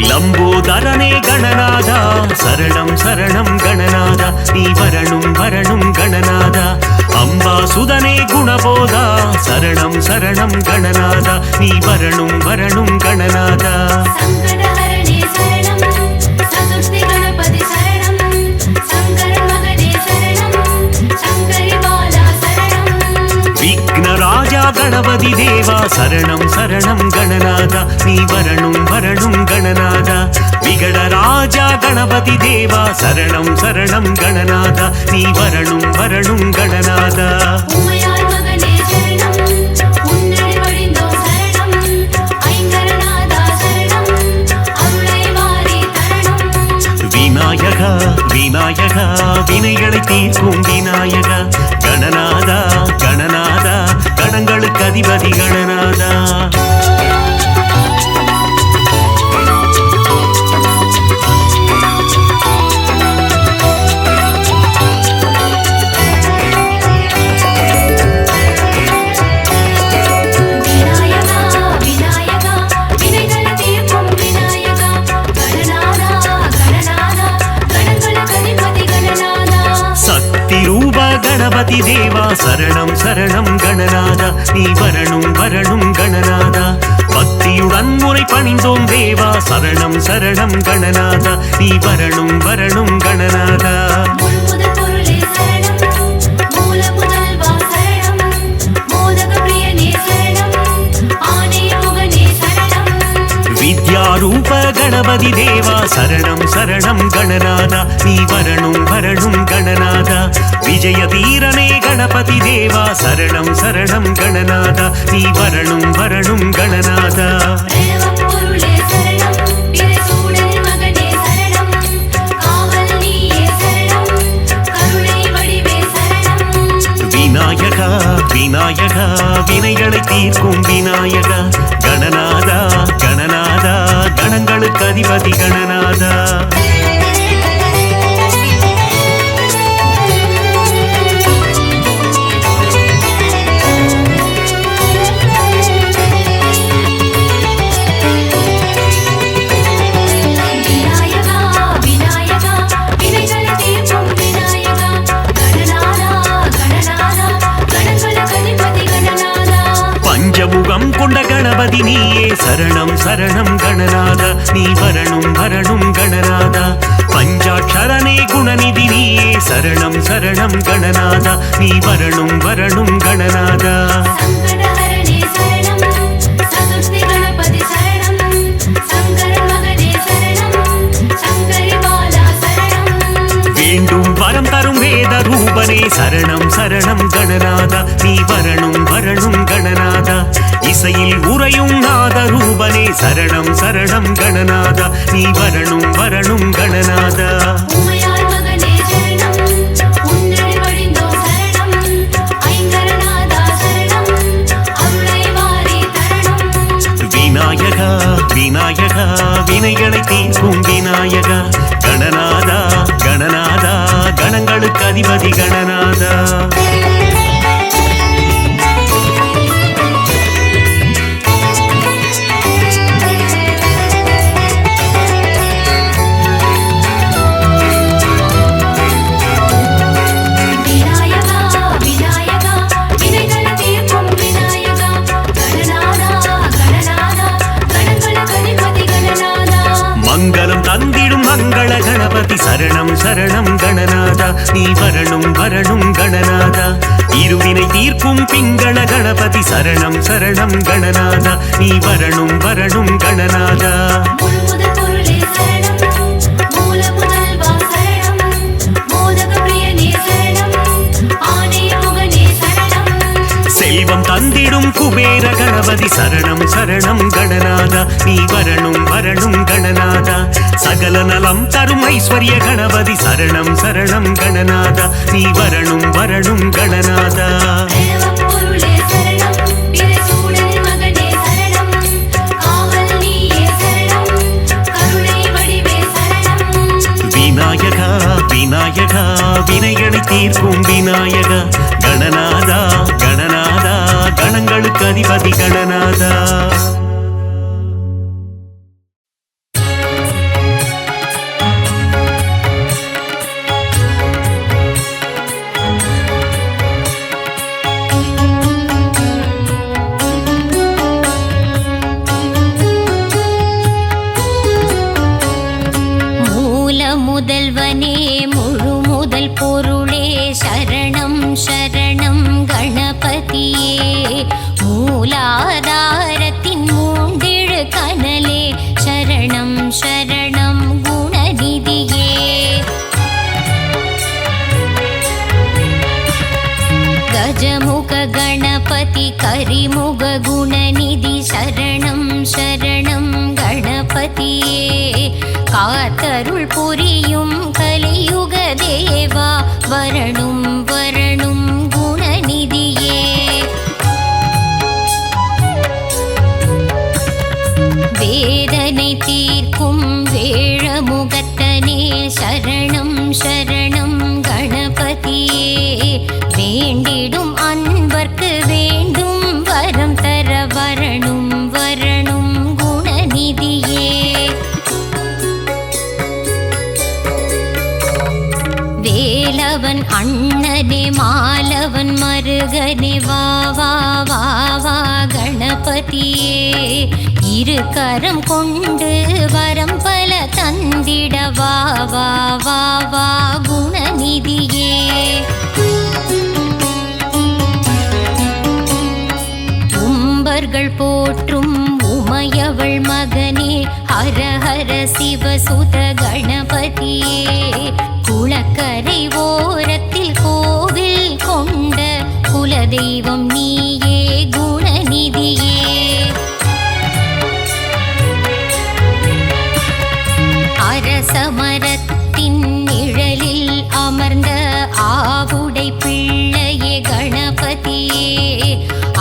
லம்போதரனே கணநாதா சரணம் சரணம் கணநாதா நீ வரணும் வரணும் கணநாதா அம்பாசுதனே குணபோதா சரணம் சரணம் கணநாதா நீ வரணும் வரணும் கணநாதா விக்னராஜா கணபதி தேவா சரணம் சரணம் கணநாதா நீ வரணும் வரணும் கணநாதா விகடராஜா கணபதி தேவா சரணம் சரணம் கணநாதா நீ வரணும் வரணும் கணநாதா விநாயகா விநாயகா வினைகளை தீர்க்கும் விநாயகா கணநாதா கணநாதா கணங்களுக்கு அதிபதி கணநாதா கணபதி தேவா சரணம் சரணம் கணநாதா நீ வரணும் வரணும் கணநாதா பக்தியுடன் முறை பணிந்தோம் தேவா சரணம் சரணம் கணநாதா நீ வரணும் வரணும் கணநாதா வித்யாரூப கணபதி தேவா சரணம் சரணம் கணநாதா நீ வரணும் வரணும் கணநாதா விஜய வீரனே கணபதி தேவா சரணம் சரணம் கணநாதா நீ வரணும் வரணும் கணநாதா விநாயகா விநாயகா வினைகளை தீர்க்கும் விநாயகா கணநாதா கணநாதா கணங்களுக்கு அதிபதி கணநாதா பஞ்சமுகம் கொண்ட கணபதி நீயே சரணம் சரணம் கணநாதா நீ வரணும் வரணும் கணநாதா பஞ்சாட்சரனே குணநிதி நீயே சரணம் சரணம் கணநாதா நீ வரணும் வரணும் கணநாதா வேண்டும் வரம் தரும் வேத ரூபனே சரணம் சரணம் கணநாதா நீ வரணும் வரணும் கணநாதா இசையில் உறையும் நாத ரூபனே சரணம் சரணம் கணநாதா நீ வரணும் வரணும் கணநாதா விநாயகா விநாயகா வினைகளை தீர்க்கும் விநாயகா கணநாதா கணநாதா கணங்களுக்கு அதிபதி கணநாதா சரணம் கணநாதா நீ வரணும் வரணும் கணநாதா இருவினை தீர்க்கும் பிங்கள கணபதி சரணம் சரணம் கணநாதா நீ வரணும் வரணும் கணநாதா செல்வம் தந்திடும் குபேர கணபதி சரணம் சரணம் கணநாதா நீ வரணும் வரணும் கணநாதா சகல நலம் தரும் ஐஸ்வர்ய கணபதி சரணம் சரணம் கணநாதா நீ வரணும் வரணும் கணநாதா விநாயகா விநாயகா வினைகளை தீர்க்கும் விநாயகா கணநாதா கணநாதா கணங்களுக்கு அதிபதி கணநாதா முதல்வனே முழு முதல் பொருளே சரணம் சரணம் கணபதியே மூலாதாரத்தின் மூண்டிழு கனலே சரணம் சரணம் குணநிதியே கஜமுக கணபதி கரிமுக குணநிதி சரணம் சரணம் கணபதியே காத்தருள் புரியும் கலியுக தேவா வரணும் வரணும் குணநிதியே வேதனை தீர்க்கும் வேழமுகத்தனே சரணம் சரணம் கணபதியே வேண்டிடும் அன்பர்க்கு வேண்டும் வரம் தர வரணும் வரணும் குணநிதியே வேலவன் அண்ணனே மாலவன் மருகனே வா வா வா வா கணபதியே இரு கரம் கொண்டு வரம் பல தந்திட வா வா வா வா குணநிதியே உம்பர்கள் போற்றும் உமையவள் மகனே ஹர ஹர சிவசுத கணபதியே குளக்கரை ஓரத்தில் கோவில் கொண்ட குலதெய்வம் நீயே குணநிதியே அரசமரத்தின் நிழலில் அமர்ந்த ஆவுடை பிள்ளையே கணபதியே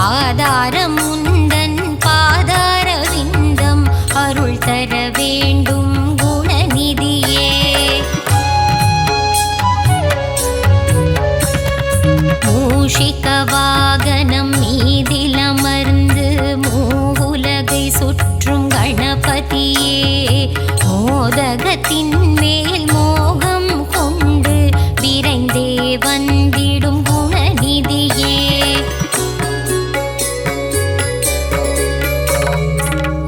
ஆதாரம் உந்தன் பாதார விந்தம் அருள் தர வேண்டும் குணநிதியே மூஷிக வாகனம் மீதில் அமர்ந்து மூவுலகை சுற்றும் கணபதியே மோதகத்தின் மேல் மோகம் கொண்டு விரைந்தே வந்திடும் குணநிதியே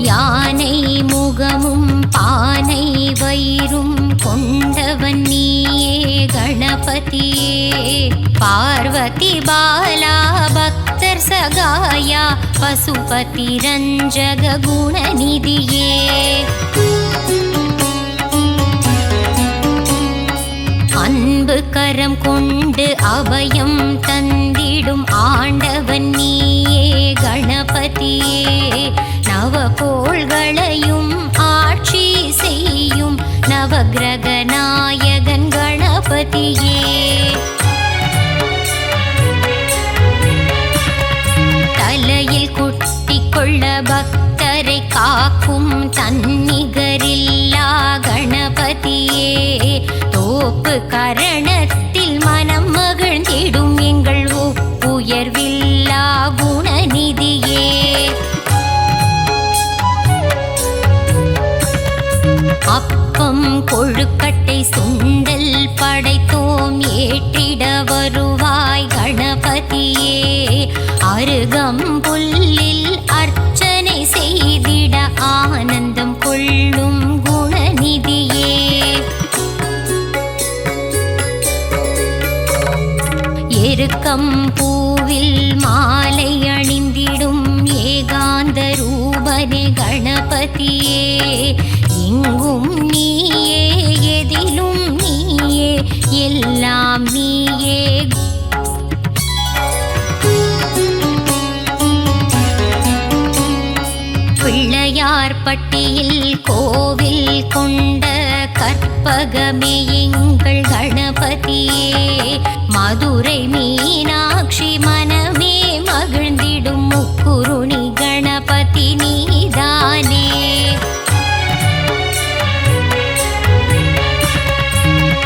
யானை முகமும் பானை வயிறும் கொண்டவன் நீயே கணபதியே பார்வதி பாலா பக்தர் சகாயா பசுபதி ரஞ்சக குணநிதியே அன்பு கரம் கொண்டு அபயம் தந்திடும் ஆண்டவன் நீயே கணபதியே நவகோள்களையும் ஆட்சி செய்யும் நவகிரக நாயகன் கணபதியே தலையில் குட்டிக் கொள்ள பக்தரை காக்கும் தன்னிகரில்லா கணபதியே தோப்பு கரணத்தில் மனம் மகிழ்ந்திடும் எங்கள் உயர்வில்லா குணநிதியே அப்பம் கொழுக்கட்டை சுண்டல் படைத்தோம் ஏற்றிட வருவாய் கணபதியே அருகம்புல்லில் அர்ச்சனை செய்திட ஆனந்தம் கொள்ளும் குணநிதியே எருக்கம் பூவில் மாலை அணிந்திடும் ஏகாந்த ரூபனே கணபதியே, எங்கும் நீயே எதிலும் நீயே எல்லாம் நீயே. பிள்ளையார்பட்டியில் கோவில் கொண்ட கற்பகமே எங்கள் கணபதியே, மதுரை மீனாட்சி மனமே மகிழ்ந்திடும் முக்குருணி கணபதி நீதானே.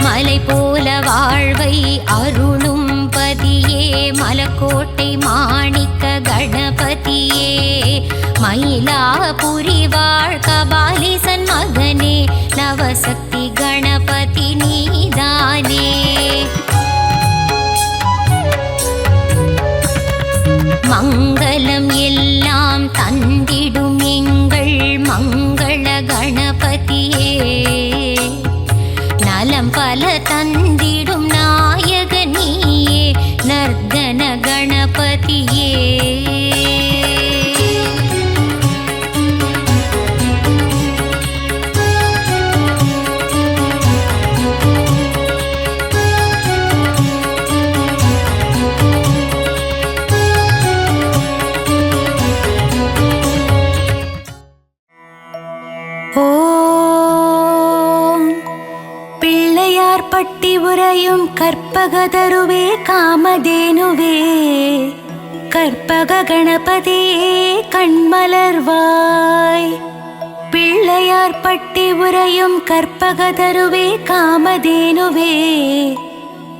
மலை போல வாழ்வை அருளும் பதியே, மலக்கோட்டை மாணிக்க கணபதியே, மயிலாபுரி வாழ் கபாலீசன் மகனே நவசக்தி கணபதி நீதானே. மங்களம் எல்லாம் தந்திடும் எங்கள் மங்கள கணபதியே, நலம் பல தந்திடும் நாயக நீயே நர்தன கணபதியே. பிள்ளையார்பட்டி உறையும் கற்பகதருவே காமதேனுவே, கற்பக கணபதியே கண்மலர்வாய். பிள்ளையார்பட்டி உறையும் கற்பகதருவே காமதேனுவே,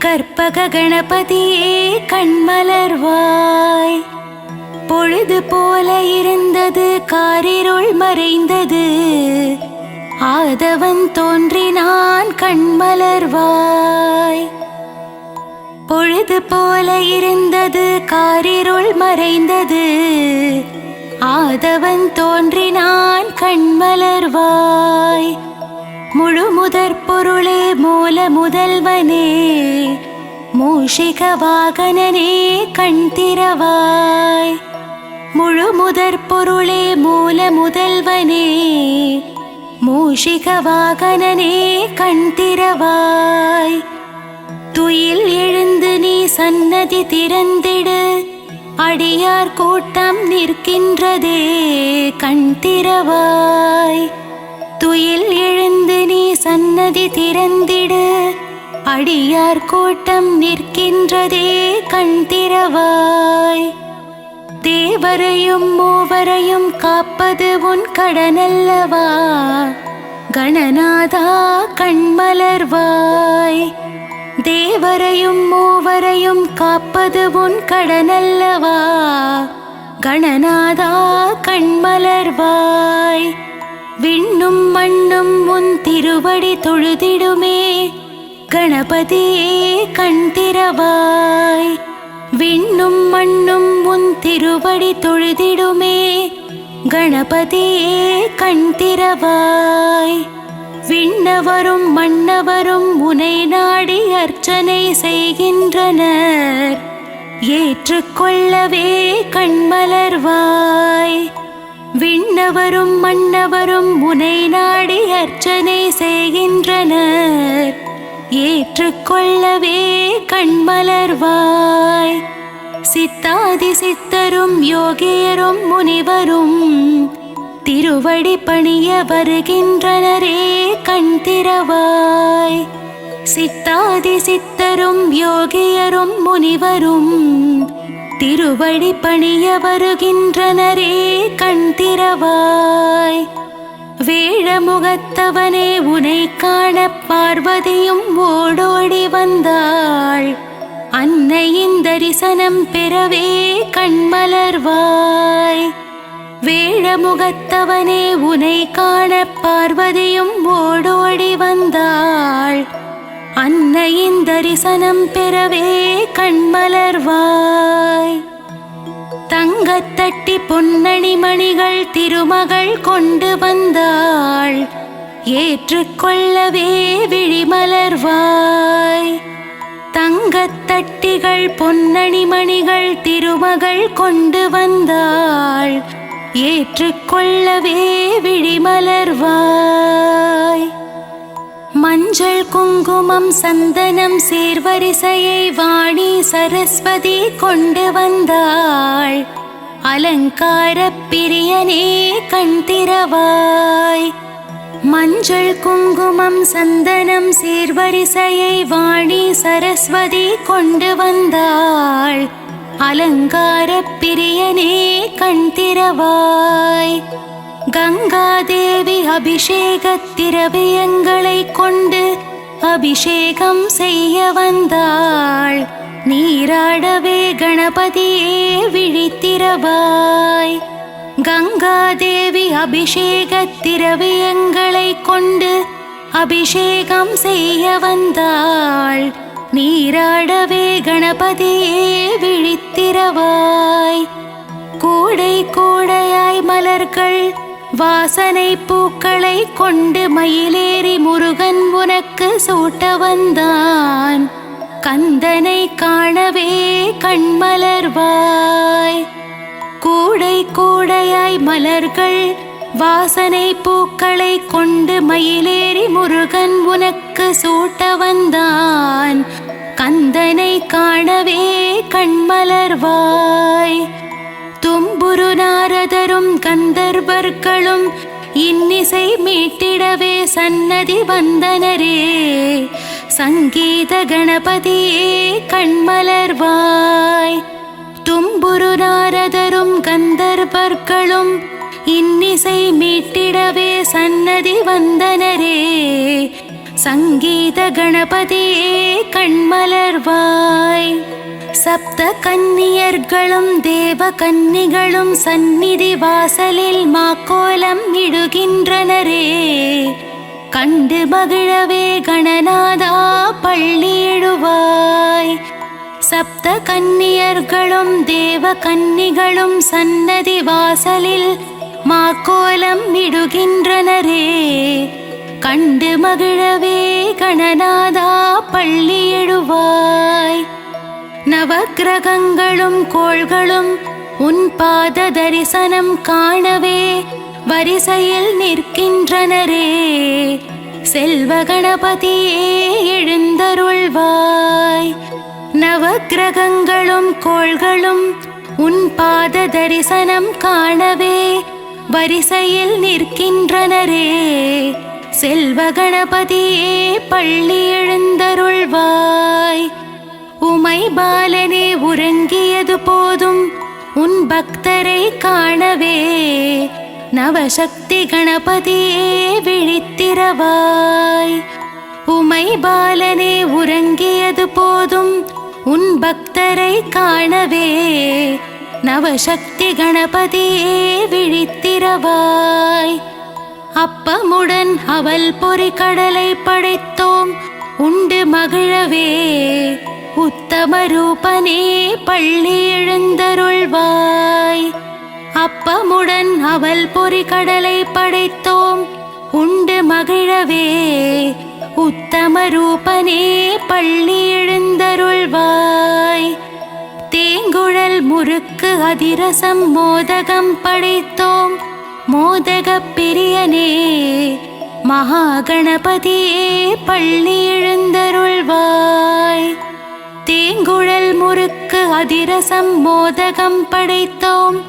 கற்பக கணபதியே கண்மலர்வாய். பொழுது போல இருந்தது காரிருள் மறைந்தது, ஆதவன் தோன்றினான் கண்மலர்வாய். பொழுது போல இருந்தது காரிருள் மறைந்தது, ஆதவன் தோன்றினான் கண்மலர்வாய். முழு முதற் பொருளே மூல முதல்வனே, மூஷிக வாகனனே கண் திறவாய். முழு முதற் பொருளே மூல முதல்வனே, மூஷிக வாகனனே கண் திறவாய். துயில் எழுந்து நீ சன்னதி திறந்திடு, அடியார் கூட்டம் நிற்கின்றதே கண் திறவாய். துயில் எழுந்து நீ சன்னதி திறந்திடு, அடியார் கூட்டம் நிற்கின்றதே கண் திறவாய். தேவரையும் மூவரையும் காப்பது உன் கடனல்லவா கணநாதா கண்மலர்வாய். தேவரையும் மூவரையும் காப்பது உன் கடனல்லவா கணநாதா கண்மலர்வாய். விண்ணும் மண்ணும் உன் திருவடி தொழுதிடுமே கணபதியே கண் திறவாய். விண்ணும் மண்ணும் உன் திருவடி தொழுதிடுமே கணபதியே கண் திறவாய். விண்ணவரும் மன்னவரும் உனை நாடி அர்ச்சனை செய்கின்றனர், ஏற்றுக்கொள்ளவே கண்மலர்வாய். விண்ணவரும் மன்னவரும் உனை நாடி அர்ச்சனை செய்கின்றனர், ஏற்றுக்கொள்ளவே கண்மலர்வாய். சித்தாதி சித்தரும் யோகியரும் முனிவரும் திருவடி பணிய வருகின்றனரே கண் திறவாய். சித்தாதி சித்தரும் யோகியரும் முனிவரும் திருவடி பணிய வருகின்றனரே கண் திறவாய். வேழமுகத்தவனே உனை காண பார்வதியும் ஓடோடி வந்தாள், அன்னையின் தரிசனம் பெறவே கண்மலர்வாய். வேழமுகத்தவனே உனை காண பார்வதியும் ஓடோடி வந்தாள், அன்னையின் தரிசனம் பெறவே கண்மலர்வாய். தங்கத்தட்டி பொன்னணி மணிகள் திருமகள் கொண்டு வந்தாள், ஏற்றுக்கொள்ளவே விழிமலர்வாய். தங்கத்தட்டிகள் பொன்னணிமணிகள் திருமகள் கொண்டு வந்தாள். ஏற்றுக்கொள்ளவே விழிமலர்வாய். மஞ்சள் குங்குமம் சந்தனம் சேர்வரிசையை வாணி சரஸ்வதி கொண்டு வந்தாள். அலங்கார பிரியனே கண் திறவாய். மஞ்சள் குங்குமம் சந்தனம் சேர்வரிசையை வாணி சரஸ்வதி கொண்டு வந்தாள். அலங்கார பிரியனே கண் திறவாய். கங்காதேவி அபிஷேக திரவியங்களை கொண்டு அபிஷேகம் செய்ய வந்தாள். நீராடவே கணபதியே விழித்திறவாய். கங்காதேவி அபிஷேக திரவியங்களை கொண்டு அபிஷேகம் செய்ய வந்தாள். நீராடவே கணபதியே விழித்திறவாய். கூடை கூடையாய் மலர்கள் வாசனை பூக்களை கொண்டு மயிலேறி முருகன் உனக்கு சூட்ட வந்தான். கந்தனை காணவே கண்மலர்வாய். கூடை கூடையாய் மலர்கள் வாசனை பூக்களை கொண்டு மயிலேறி முருகன் உனக்கு சூட்ட வந்தான். கந்தனை காணவே கண்மலர்வாய். தும்புரு நாரதரும் கந்தர்வர்களும் இன்னிசை மீட்டிடவே சன்னதி வந்தனரே. சங்கீத கணபதியே கண்மலர்வாய். தும்புரு நாரதரும் கந்தர்வர்களும் இன்னிசை மீட்டிடவே சன்னதி வந்தனரே. சங்கீத கணபதியே கண்மலர்வாய். சப்த கன்னியர்களும் தேவ கன்னிகளும் சந்நிதி வாசலில் மாக்கோலம் இடுகின்றனரே. கண்டு மகிழவே கணநாதா பள்ளி எழுவாய். சப்த கன்னியர்களும் தேவ கன்னிகளும் சன்னதி வாசலில் மாக்கோலம் இடுகின்றனரே. கண்டு மகிழவே கணநாதா பள்ளி எழுவாய். நவக்கிரகங்களும் கோள்களும் உன் பாத தரிசனம் காணவே வரிசையில் நிற்கின்றனரே. செல்வ கணபதியே எழுந்தருள்வாய். நவக்கிரகங்களும் கோள்களும் உன் பாத தரிசனம் காணவே வரிசையில் நிற்கின்றனரே. செல்வ கணபதியே பள்ளி எழுந்தருள்வாய். உமை பாலனே உறங்கியது போதும் உன் பக்தரை காணவே. நவசக்தி கணபதியே விழித்திறவாய். உமை பாலனே உறங்கியது போதும் உன் பக்தரை காணவே. நவசக்தி கணபதியே விழித்திறவாய். அப்பமுடன் அவல் பொறி கடலை படைத்தோம் உண்டு மகிழவே. உத்தம ரூபனே பள்ளி எழுந்தருள்வாய். அப்பமுடன் அவல் பொறி கடலை படைத்தோம் உண்டு மகிழவே. உத்தம ரூபனே பள்ளி எழுந்தருள்வாய். தேங்குழல் முறுக்கு அதிரசம் மோதகம் படைத்தோம் மோதக பிரியனே. மகாகணபதியே பள்ளி எழுந்தருள்வாய். தேங்குழல் முறுக்கு அதிரசம் மோதகம் படைத்தோம்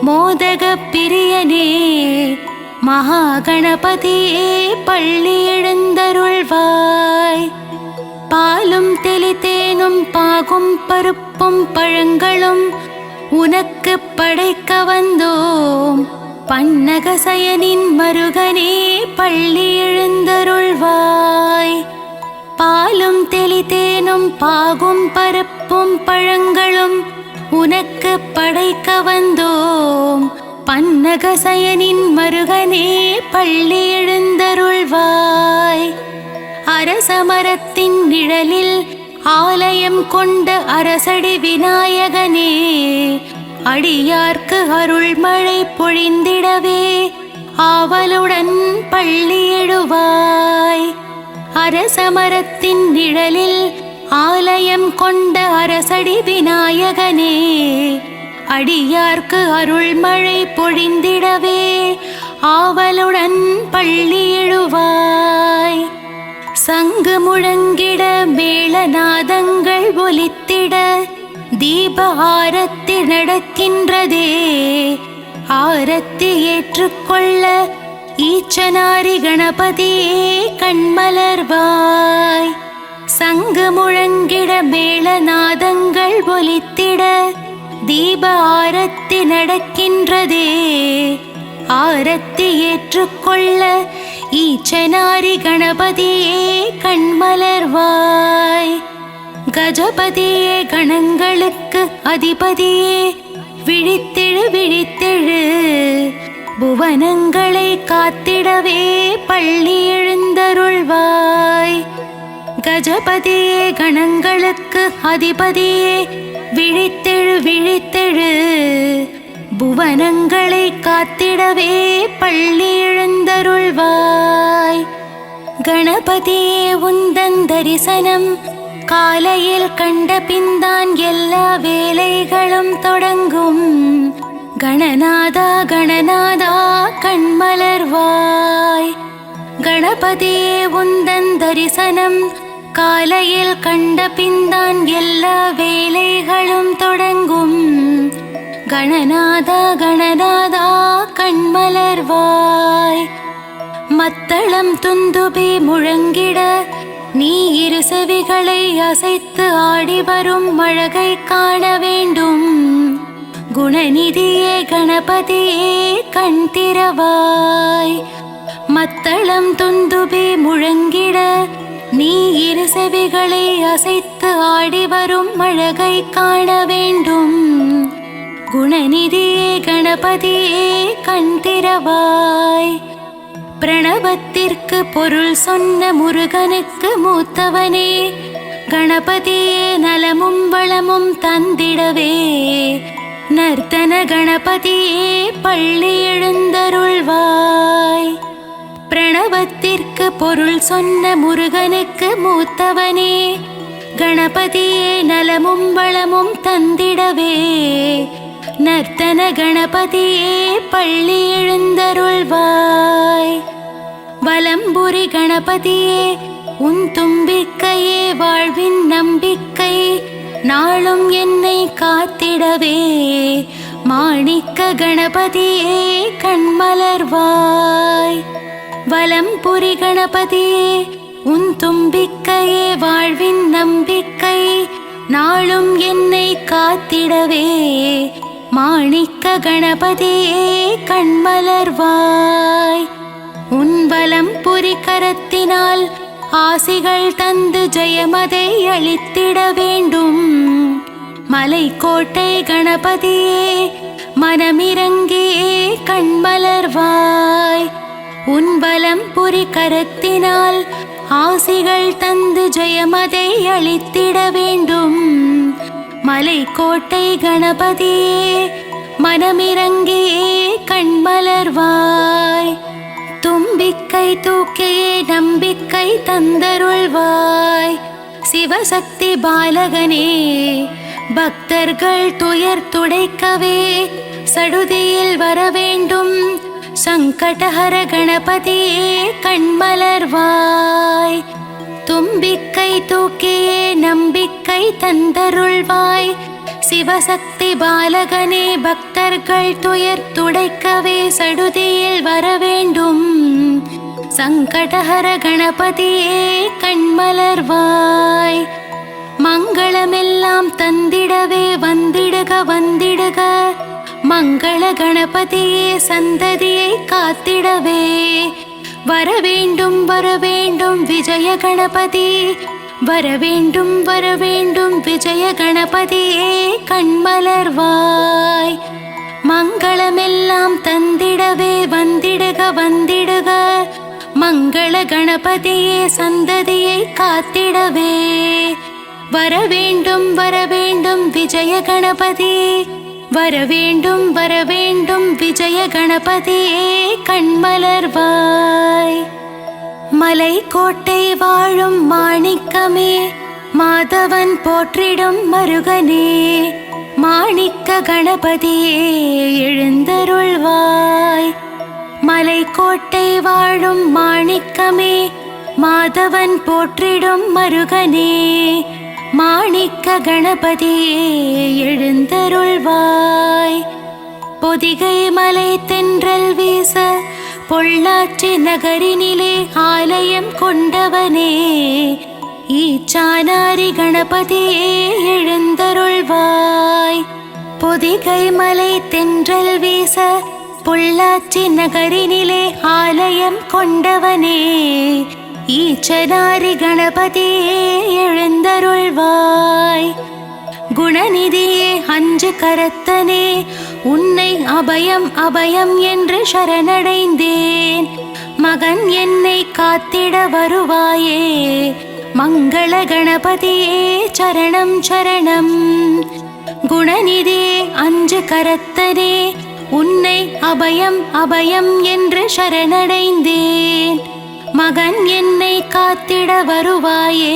மோதக பிரியனே. மகாகணபதியே பள்ளி எழுந்தருள்வாய். பாலும் தெளித்தேனும் பாகும் பருப்பும் பழங்களும் உனக்கு படைக்க வந்தோம். பன்னகசயனின் மருகனே பள்ளி எழுந்தருள்வாய். பாலும் தெளித்தேனும் பாகும் பருப்பும் பழங்களும் உனக்கு படைக்க வந்தோம். பன்னகசயனின் மருகனே பள்ளி எழுந்தருள்வாய். அரசமரத்தின் நிழலில் ஆலயம் கொண்ட அரசடி விநாயகனே. அடியார்க்கு அருள்மழை பொழிந்திடவே ஆவலுடன் பள்ளி எழுவாய். அரசமரத்தின் நிழலில் ஆலயம் கொண்ட அரசடி விநாயகனே அடியார்க்கு அருள்மழை பொழிந்திடவே ஆவலுடன் பள்ளி எழுவாய். சங்கு முழங்கிட மேளநாதங்கள் ஒலித்திட தீப ஆரத்தி நடக்கின்றதே. ஆரத்தி ஏற்றுக்கொள்ள ஈச்சனாரி கணபதியே கண்மலர்வாய். சங்கு முழங்கிட மேளநாதங்கள் ஒலித்திட தீப ஆரத்தி நடக்கின்றதே. ஆரத்தி ஏற்றுக்கொள்ள ஈச்சனாரி கணபதியே கண்மலர்வாய். கஜபதியே கணங்களுக்கு அதிபதியே விழித்தெழு விழித்தெழு. புவனங்களை காத்திடவே பள்ளி எழுந்தருள்வாய். கஜபதியே கணங்களுக்கு அதிபதியே விழித்தெழு விழித்தெழு. புவனங்களை காத்திடவே பள்ளி எழுந்தருள்வாய். கணபதியே உந்தன் தரிசனம் காலையில் கண்ட பின்தான் எல்லா வேலைகளும் தொடங்கும். கணநாதா கணநாதா கண்மலர்வாய். கணபதியே உந்தன் தரிசனம் காலையில் கண்ட பின்தான் எல்லா வேலைகளும் தொடங்கும். கணநாதா கணநாதா கண்மலர்வாய். மத்தளம் துந்துபி முழங்கிட நீ இரு செவிகளை அசைத்து ஆடி வரும் அழகை காண வேண்டும். குணநிதியே கணபதியே கண் திறவாய். மத்தளம் துந்துபி முழங்கிட நீ இரு செவிகளை அசைத்து ஆடி வரும் அழகை காண வேண்டும். குணநிதியே கணபதியே கண் திறவாய். பிரணவத்திற்கு பொருள் சொன்ன முருகனுக்கு மூத்தவனே கணபதியே நலமும் வளமும் தந்திடவே நர்த்தன கணபதியே பள்ளி எழுந்தருள்வாய். பிரணவத்திற்கு பொருள் சொன்ன முருகனுக்கு மூத்தவனே கணபதியே நலமும் வளமும் தந்திடவே நர்த்தன கணபதியே பள்ளி எழுந்தருள்வாய். வலம்புரி கணபதியே உன் தும்பிக்கையே வாழ்வின் நம்பிக்கை நாளும் என்னை காத்திடவே மாணிக்க கணபதியே கண்மலர்வாய். வலம்புரி கணபதியே உன் தும்பிக்கையே வாழ்வின் நம்பிக்கை நாளும் என்னை காத்திடவே மாணிக்க கணபதியே கண்மலர்வாய். உன் வலம்புரி கரத்தினால் ஆசிகள் தந்து ஜெயமதை அளித்திட வேண்டும். மலைக்கோட்டை கணபதியே மனமிறங்கியே கண்மலர்வாய். உன் வலம்புரி கரத்தினால் ஆசிகள் தந்து ஜெயமதை அளித்திட வேண்டும். மலைக்கோட்டை கணபதியே மனமிறங்கியே கண்மலர்வாய். தும்பிக்கை தூக்கியே நம்பிக்கை தந்தருள்வாய். சிவசக்தி பாலகனே பக்தர்கள் துயர் துடைக்கவே சடுதியில் வர வேண்டும். சங்கடஹர கணபதியே கண்மலர்வாய். தும்பிக்கை தூக்கியே நம்பிக்கை தந்தருள்வாய். சிவசக்தி பாலகனே பக்தர்கள் துயர் துடைக்கவே சடுதியில் வர வேண்டும். சங்கடஹர கணபதியே கண்மலர்வாய். மங்களமெல்லாம் தந்திடவே வந்திடுக வந்திடுக. மங்கள கணபதியே சந்ததியை காத்திடவே வரவேண்டும் வரவேண்டும் விஜய கணபதி. வரவேண்டும் வரவேண்டும் விஜய கணபதியே கண்மலர்வாய். மங்களமெல்லாம் தந்திடவே வந்திடுக வந்திடுக. மங்கள கணபதியே சந்ததியை காத்திடவே வரவேண்டும் வரவேண்டும் விஜய கணபதி. வரவேண்டும் வரவேண்டும் விஜய கணபதியே கண்மலர்வாய். மலைக்கோட்டை வாழும் மாணிக்கமே மாதவ போற்றிடும் மருகனே மாணிக்க கணபதியே எழுந்தருள்வாய். மலைக்கோட்டை வாழும் மாணிக்கமே மாதவன் போற்றிடும் மருகனே மாணிக்க கணபதியே எழுந்தருள்வாய். பொதிகை மலை தென்றல் வீச பொள்ளாச்சி நகரினிலே ஆலயம் கொண்டவனே ஈச்சானாரி கணபதியே எழுந்தருள்வாய். பொதிகை மலை தென்றல் வீச பொள்ளாச்சி நகரினிலே ஆலயம் கொண்டவனே ஈச்சனாரி கணபதியே எழுந்தருள்வாய். குணநிதியே அஞ்சு கரத்தனே உன்னை அபயம் அபயம் என்று சரணடைந்தேன். மகன் என்னை காத்திட வருவாயே மங்கள கணபதியே சரணம் சரணம். குணநிதியே அஞ்சு கரத்தனே உன்னை அபயம் அபயம் என்று சரணடைந்தேன். மகன் என்னை காத்திட வருவாயே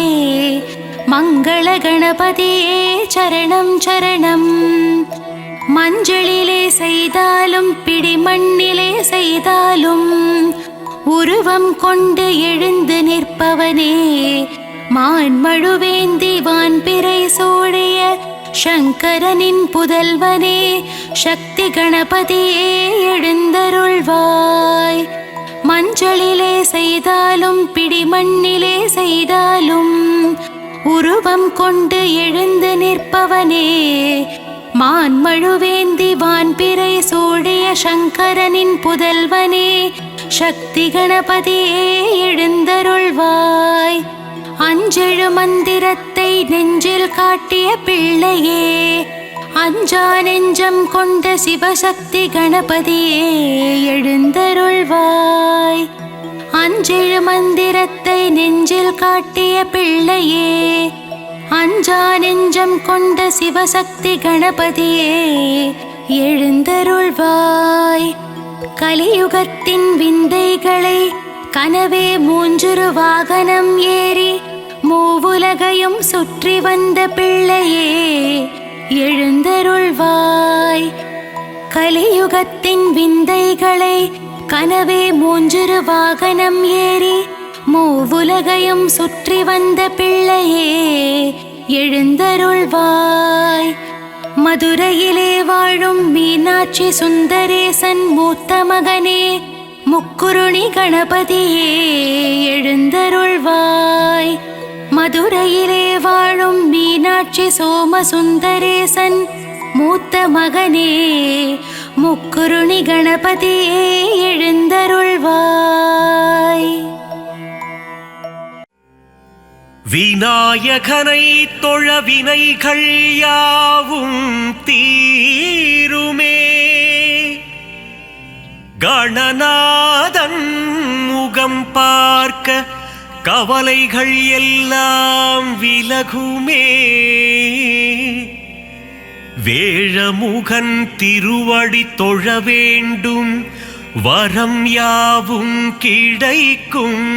மங்கள கணபதியே சரணம் சரணம். மஞ்சளிலே செய்தாலும் பிடிமண்ணிலே செய்தாலும் உருவம் கொண்டு எழுந்து நிற்பவனே மான்மழுவேந்தி வான்பிறை சூடிய சங்கரனின் புதல்வனே சக்தி கணபதியே எழுந்தருள்வாய். மஞ்சளிலே செய்தாலும் பிடிமண்ணிலே செய்தாலும் உருவம் கொண்டு எழுந்து நிற்பவனே மான்மழுவேந்தி வான்பிறை சூடிய சங்கரனின் புதல்வனே சக்தி கணபதியே எழுந்தருள்வாய். அஞ்செழு மந்திரத்தை நெஞ்சில் காட்டிய பிள்ளையே அஞ்சா நெஞ்சம் கொண்ட சிவசக்தி கணபதியே எழுந்தருள்வாய். அஞ்செழு மந்திரத்தை நெஞ்சில் காட்டிய பிள்ளையே அஞ்சா நெஞ்சம் கொண்ட சிவசக்தி கணபதியே எழுந்தருள்வாய். கலியுகத்தின் விந்தைகளை கனவே மூஞ்சுரு வாகனம் ஏறி மூவுலகையும் சுற்றி வந்த பிள்ளையே எழுந்தருள்வாய். கலியுகத்தின் விந்தைகளை கனவே மூஞ்சுரு வாகனம் ஏறி மூவுலகையும் சுற்றி வந்த பிள்ளையே எழுந்தருள்வாய். மதுரையிலே வாழும் மீனாட்சி சுந்தரேசன் மூத்த மகனே முக்குருணி கணபதியே எழுந்தருள்வாய். மதுரையிலே வாழும் மீனாட்சி சோமசுந்தரேசன் மூத்த மகனே முக்குருணி கணபதியே எழுந்தருள்வாய். விநாயகனை தொழ வினைகள் யாவும் தீருமே கணநாதன் முகம் பார்க்க கவலைகள் எல்லாம் விலகுமே. வேழமுகன் திருவடி தொழ வேண்டும் வரம் யாவும் கிடைக்கும்.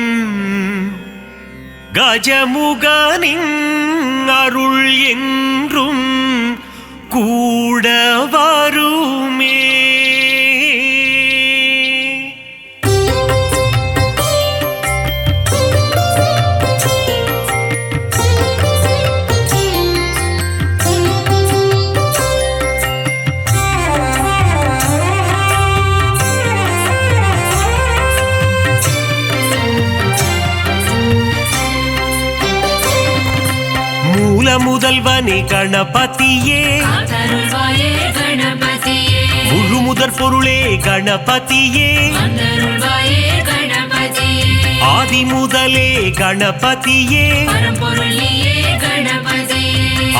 கஜமுகனின் அருள் என்றும் கூட வருமே. முதல்வனே கணபதியே முழு முதற் பொருளே கணபதியே ஆதி முதலே கணபதியே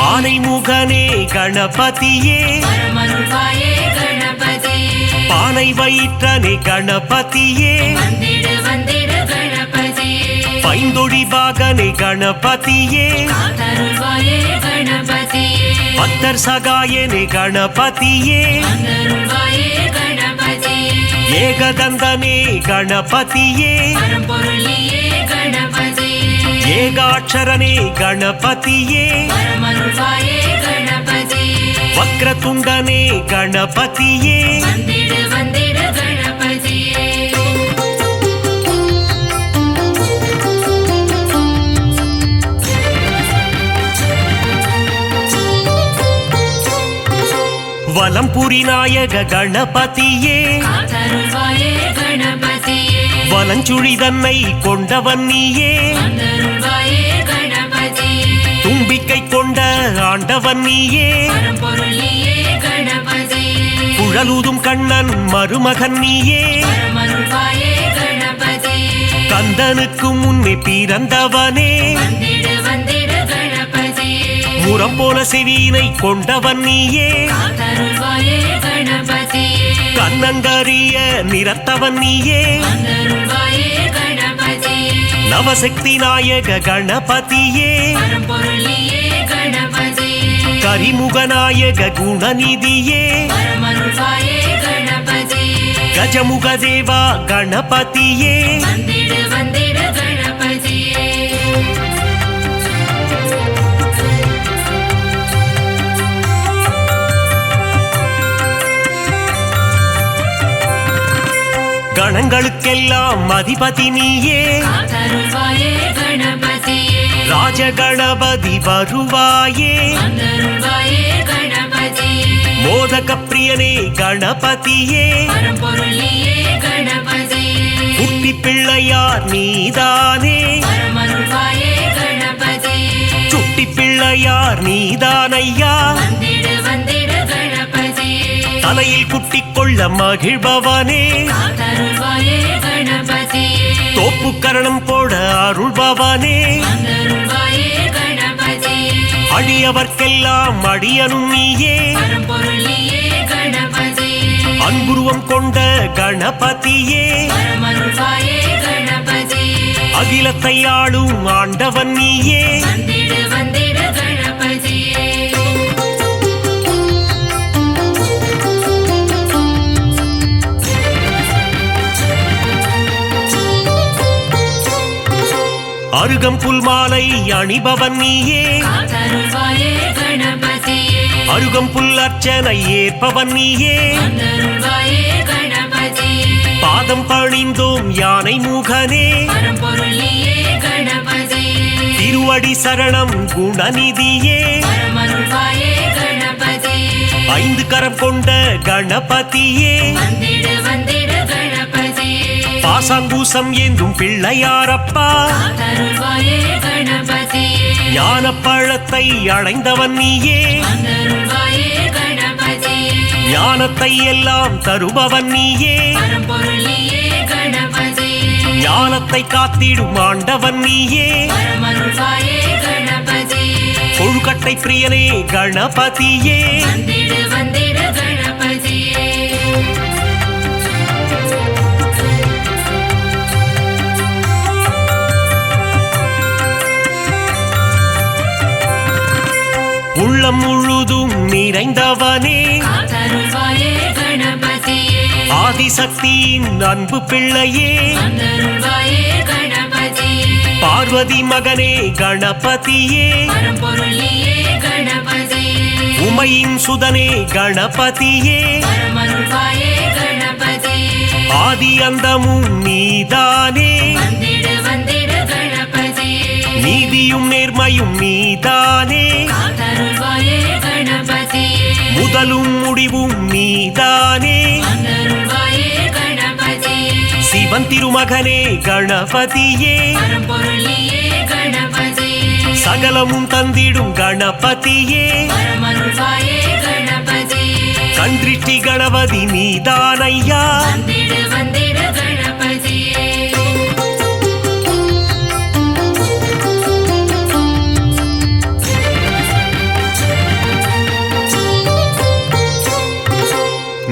ஆனை முகனே கணபதியே பானை வயிற்றனே கணபதியே பைந்தொடி பாகனே கணபதியே பத்தர் சகாயனே கணபதியே ஏகதந்தனே கணபதியே ஏகாட்சரனே கணபதியே வரமருள்வாயே கணபதியே வக்ரதுண்டனே கணபதியே வந்திடு வந்திடு கணபதியே வலம்புரி நாயக கணபதியே காத்தருள்வாயே கணபதியே வலஞ்சுழி தன்னை கொண்டவன் நீயே வந்தருள்வாயே கணபதியே தும்பிக்கை கொண்ட ஆண்டவன் நீயே பரம்பொருள் நீயே கணபதியே குழலூதும் கண்ணன் மருமகன் நீயே வரமருள்வாயே கணபதியே கந்தனுக்கு முன்னே பிறந்தவனே வந்திடு வந்திடு கணபதியே முரம் போல செவியினை கொண்டவன் நீயே காத்தருள்வாயே கணபதியே கண்ணங்கரிய நிறத்தவன் நீயே வந்தருள்வாயே கணபதியே நவசக்தி நாயக கணபதியே பரம்பொருள் நீயே கணபதியே கரிமுக நாயக குணநிதியே வரமருள்வாயே கணபதியே கஜமுக தேவா கணபதியே வந்திடு வந்திடு கணபதியே கணங்களுக்கெல்லாம் அதிபதி நீயே காத்தருள்வாயே கணபதியே ராஜகணபதி வருவாயே வந்தருள்வாயே கணபதியே மோதக பிரியனே கணபதியே பரம்பொருள் நீயே கணபதியே குட்டி பிள்ளையார் நீதானே வரமருள்வாயே கணபதியே சுட்டி பிள்ளையார் நீதானையா வந்திடு வந்திடு கணபதியே தலையில் குட்டிக் கொள்ள மகிழ்பவனே காத்தருள்வாயே கணபதியே தோப்பு கரணம் போட அருள்பவனே வந்தருள்வாயே கணபதியே அடியவர்க்கெல்லாம் அடியனும் நீயே பரம்பொருள் நீயே கணபதியே அன்புருவம் கொண்ட கணபதியே வரமருள்வாயே கணபதியே அகிலத்தை ஆளும் ஆண்டவன் நீயே வந்திடு வந்திடு கணபதியே அருகம்புல் மாலை அணிபவன் நீயே காத்தருள்வாயே கணபதியே அருகம்புல் அர்ச்சனை ஏற்பவன் நீயே வந்தருள்வாயே கணபதியே பாதம் பணிந்தோம் யானை முகனே பரம்பொருள் நீயே கணபதியே திருவடி சரணம் குணநிதியே வரமருள்வாயே கணபதியே ஐந்து கரம் கொண்ட கணபதியே வந்திடு வந்திடு கணபதியே பாசாங்கூசம் ஏந்தும் பிள்ளையாரப்பா காத்தருள்வாயே கணபதியே ஞான பழத்தை அடைந்தவன் நீயே வந்தருள்வாயே கணபதியே ஞானத்தை எல்லாம் தருபவன் நீயே பரம்பொருள் நீயே கணபதியே ஞானத்தை காத்திடும் ஆண்டவன் நீயே வரமருள்வாயே கணபதியே கொழுக்கட்டை பிரியனே கணபதியே வந்திடு வந்திடு கணபதியே உள்ளம் முழுதும் நிறைந்தவனே காத்தருள்வாயே கணபதியே ஆதிசக்தியின் அன்பு பிள்ளையே வந்தருள்வாயே கணபதியே பார்வதி மகனே கணபதியே பரம்பொருள் நீயே கணபதியே உமையின் சுதனே கணபதியே வரமருள்வாயே கணபதியே ஆதி அந்தமும் நீதானே வந்திடு வந்திடு கணபதியே நீதியும் நேர்மையும் நீதானே காத்தருள்வாயே கணபதியே முதலும் முடிவும் நீதானே வந்தருள்வாயே கணபதியே சிவன் திருமகனே கணபதியே பரம்பொருள் நீயே கணபதியே சகலமும் தந்திடும் கணபதியே வரமருள்வாயே கணபதியே கன்றிஷ்டி கணபதி நீதானையா வந்திடு வந்திடு கணபதியே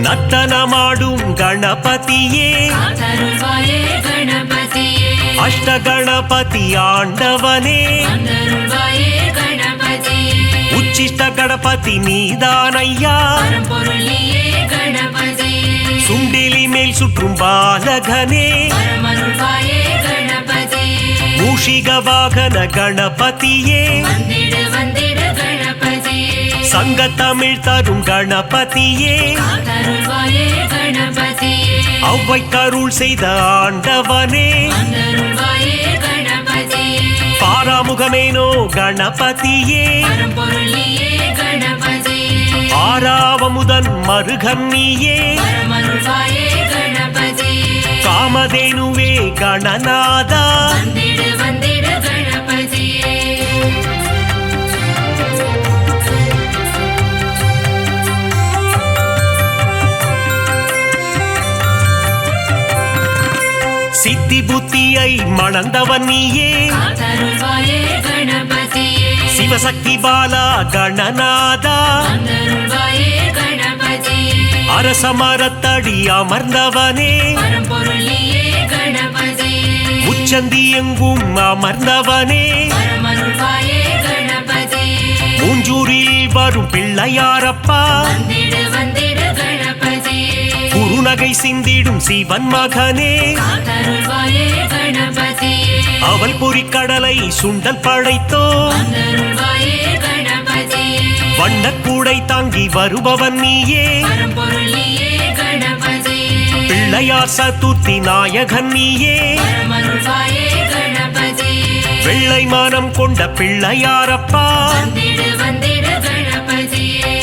நர்த்தனமாடும் கணபதியே காத்தருள்வாயே கணபதியே அஷ்ட கணபதி ஆண்டவனே வந்தருள்வாயே கணபதியே உச்சிஷ்ட கணபதி நீதானையா பரம்பொருள் நீயே கணபதியே சுண்டிலி மேல் சுற்றும் பாலகனே வரமருள்வாயே கணபதியே மூஷிக வாகன கணபதியே வந்திடு வந்திடு கணபதியே சங்க தமிழ் தரும் கணபதியே காத்தருள்வாயே கணபதியே அவ்வை கருள் செய்த ஆண்டவனே வந்தருள்வாயே கணபதியே பாராமுகமேனோ கணபதியே பரம்பொருளியே கணபதியே ஆறாவமுதன் மருகன் நீயே பரமருள்வாயே கணபதியே காமதேனுவே கணநாதா வந்திடு வந்திடு கணபதியே சித்தி புத்தியை மணந்தவன் நீயே காத்தருள்வாயே கணபதியே சிவசக்தி பாலா கணநாதா வந்தருள்வாயே கணபதியே அரசமரத்தடி அமர்ந்தவனே பரம்பொருளியே கணபதியே உச்சந்தி எங்கும் அமர்ந்தவனே பரமருள்வாயே கணபதியே மூஞ்சூரில் வரும் பிள்ளையாரப்பா வந்திடு வந்திடு கணபதியே குறுநகை சிந்திடும் சிவன் மகனே காத்தருள்வாயே கணபதியே அவள் பொறிக்கடலை சுண்டல் படைத்தோ வந்தருள்வாயே கணபதியே வண்ணக்கூடை தாங்கி வருபவன் நீயே பரம்பொருளியே கணபதியே பிள்ளையார் சதுர்த்தி நாயகன் நீயே பரமருள்வாயே கணபதியே வெள்ளை மானம் கொண்ட பிள்ளையாரப்பா வந்திடு வந்திடு கணபதியே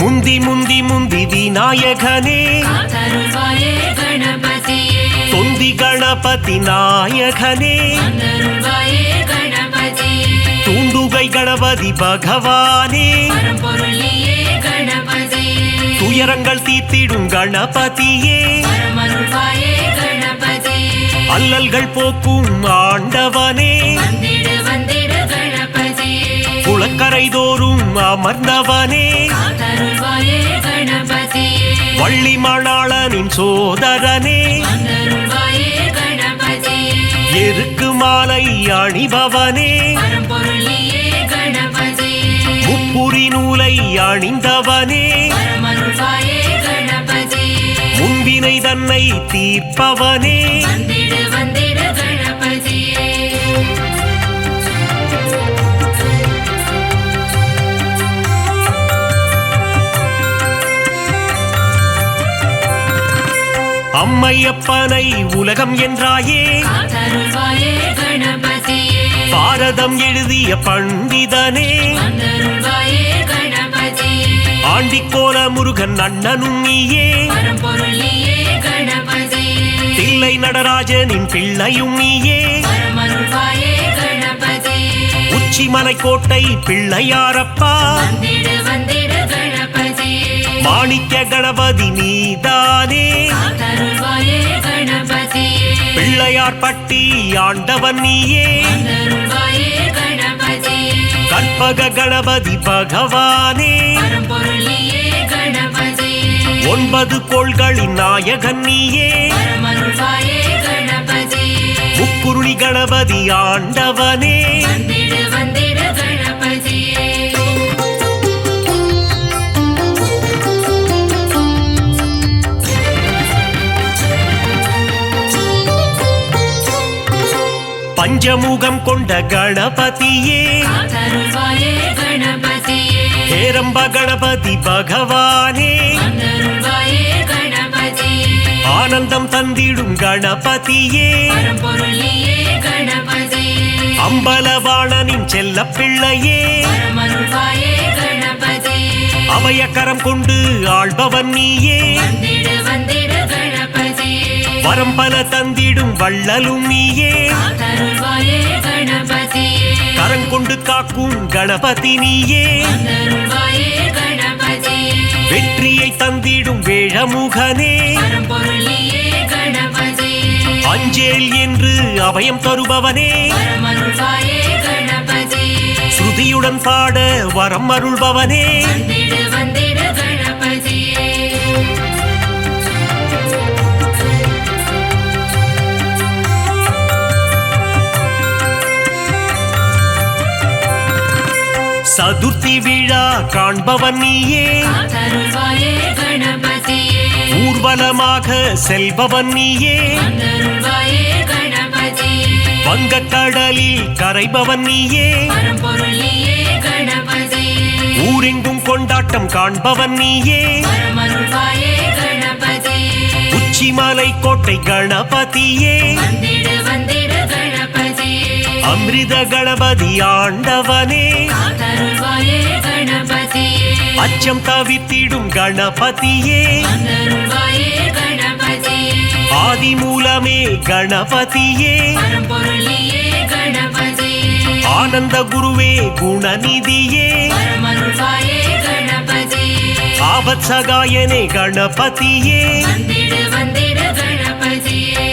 முந்தி முந்தி முந்தி விநாயகனே காத்தருள்வாயே கணபதியே தொந்தி கணபதி நாயகனே வந்தருள்வாயே கணபதியே தூண்டுகை கணபதி பகவானே பரம்பொருளியே கணபதியே துயரங்கள் தீர்த்திடும் கணபதியே பரமருள்வாயே கணபதியே அல்லல்கள் போக்கும் ஆண்டவனே வந்திடு வந்திடு கணபதியே குளக்கரை தோறும் அமர்ந்தவனே காத்தருள்வாயே கணபதியே வள்ளி மணாளனின் சோதரனே வந்தருள்வாயே கணபதியே எருக்கு மாலை அணிபவனே பரம்பொருளியே கணபதியே முப்புரி நூலை அணிந்தவனே பரமருள்வாயே கணபதியே முன்பினை தன்னை தீர்ப்பவனே வந்திடு வந்திடு கணபதியே அம்மையப்பனை உலகம் என்றாயே காத்தருள்வாயே கணபதியே பாரதம் எழுதிய பண்டிதனே வந்தருள்வாயே கணபதியே ஆண்டிக்கோல முருகன் அண்ணனும் நீயே பரம்பொருளியே கணபதியே தில்லை நடராஜனின் பிள்ளையும் நீயே பரமருள்வாயே கணபதியே உச்சிமலை கோட்டை பிள்ளையாரப்பா வந்திடு வந்திடு கணபதியே மாணிக்க கணபதி நீதானே காத்தருள்வாயே கணபதியே பிள்ளையார் பட்டி ஆண்டவன் நீயே வந்தருள்வாயே கணபதியே கற்பக கணபதி பகவானே பரம்பொருளியே கணபதியே 9 கோள்களின் நாயகன் நீயே பரமருள்வாயே கணபதியே முக்குருளி கணபதி ஆண்டவனே வந்திடு வந்திடு கணபதியே பஞ்சமுகம் கொண்ட கணபதியே காத்தருள்வாயே கணபதியே ஹேரம்ப கணபதி பகவானே வந்தருள்வாயே கணபதியே ஆனந்தம் தந்திடும் கணபதியே பரம்பொருளியே கணபதியே அம்பலவாணனின் செல்ல பிள்ளையே பரமருள்வாயே கணபதியே அபயக்கரம் கொண்டு ஆள்பவன் நீயே வந்திடு வந்திடு கணபதியே வரம் பல தந்திடும் வள்ளலும் நீயே காத்தருள்வாயே கணபதியே கரங்கொண்டு காக்கும் கணபதி நீயே வந்தருள்வாயே கணபதியே வெற்றியை தந்திடும் வேழமுகனே பரம்பொருளியே கணபதியே அஞ்சேல் என்று அபயம் தருபவனே பரமருள்வாயே கணபதியே ஸ்ருதியுடன் பாட வரம் அருள்பவனே வந்திடு வந்திடு கணபதியே சதுர்த்தி விழா காண்பவன் நீயே காத்தருள்வாயே கணபதியே ஊர்வலமாக செல்பவன் நீயே வந்தருள்வாயே கணபதியே வங்கக்கடலில் கரைபவன் நீயே பரம்பொருள் நீயே கணபதியே ஊரெங்கும் கொண்டாட்டம் காண்பவன் நீயே பரமருள்வாயே கணபதியே உச்சிமலை கோட்டை கணபதியே வந்திடு வந்திடு கணபதியே அமிர்த கணபதி ஆண்டவனே காத்தருள்வாயே கணபதியே அச்சம் தவிர்த்திடும் கணபதியே வந்தருள்வாயே கணபதியே ஆதி மூலமே கணபதியே பரம்பொருள் நீயே கணபதியே ஆனந்த குருவே குணநிதியே பரமருள்வாயே கணபதியே ஆபத் சகாயனே கணபதியே வந்திடு வந்திடு கணபதியே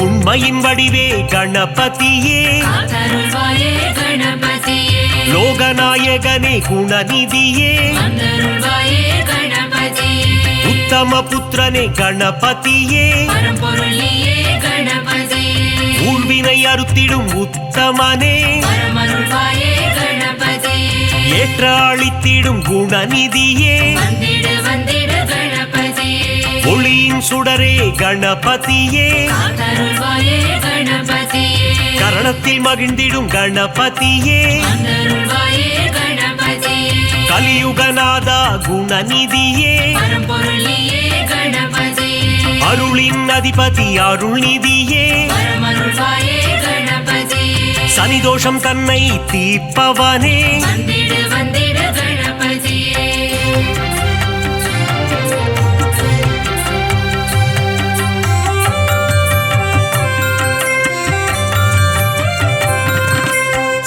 உண்மையின் வடிவே கணபதியே காத்தருள்வாயே கணபதியே லோகநாயகனே குணநிதியே வந்தருள்வாயே கணபதியே உத்தம புத்திரனே கணபதியே பரம்பொருள் நீயே கணபதியே ஊழ்வினை அறுத்திடும் உத்தமனே பரமருள்வாயே கணபதியே ஏற்ற அளித்திடும் குணநிதியே வந்திடு வந்திடு கணபதியே ஒளியின் சுடரே கணபதியே காத்தருள்வாயே கணபதியே கரணத்தில் மகிழ்ந்திடும் கணபதியே வந்தருள்வாயே கணபதியே கலியுகநாதா குணநிதியே பரம்பொருள் நீயே கணபதியே அருளின் அதிபதி அருள்நிதியே பரமருள்வாயே கணபதியே சனிதோஷம் தன்னை தீர்ப்பவனே வந்திடு வந்திடு கணபதியே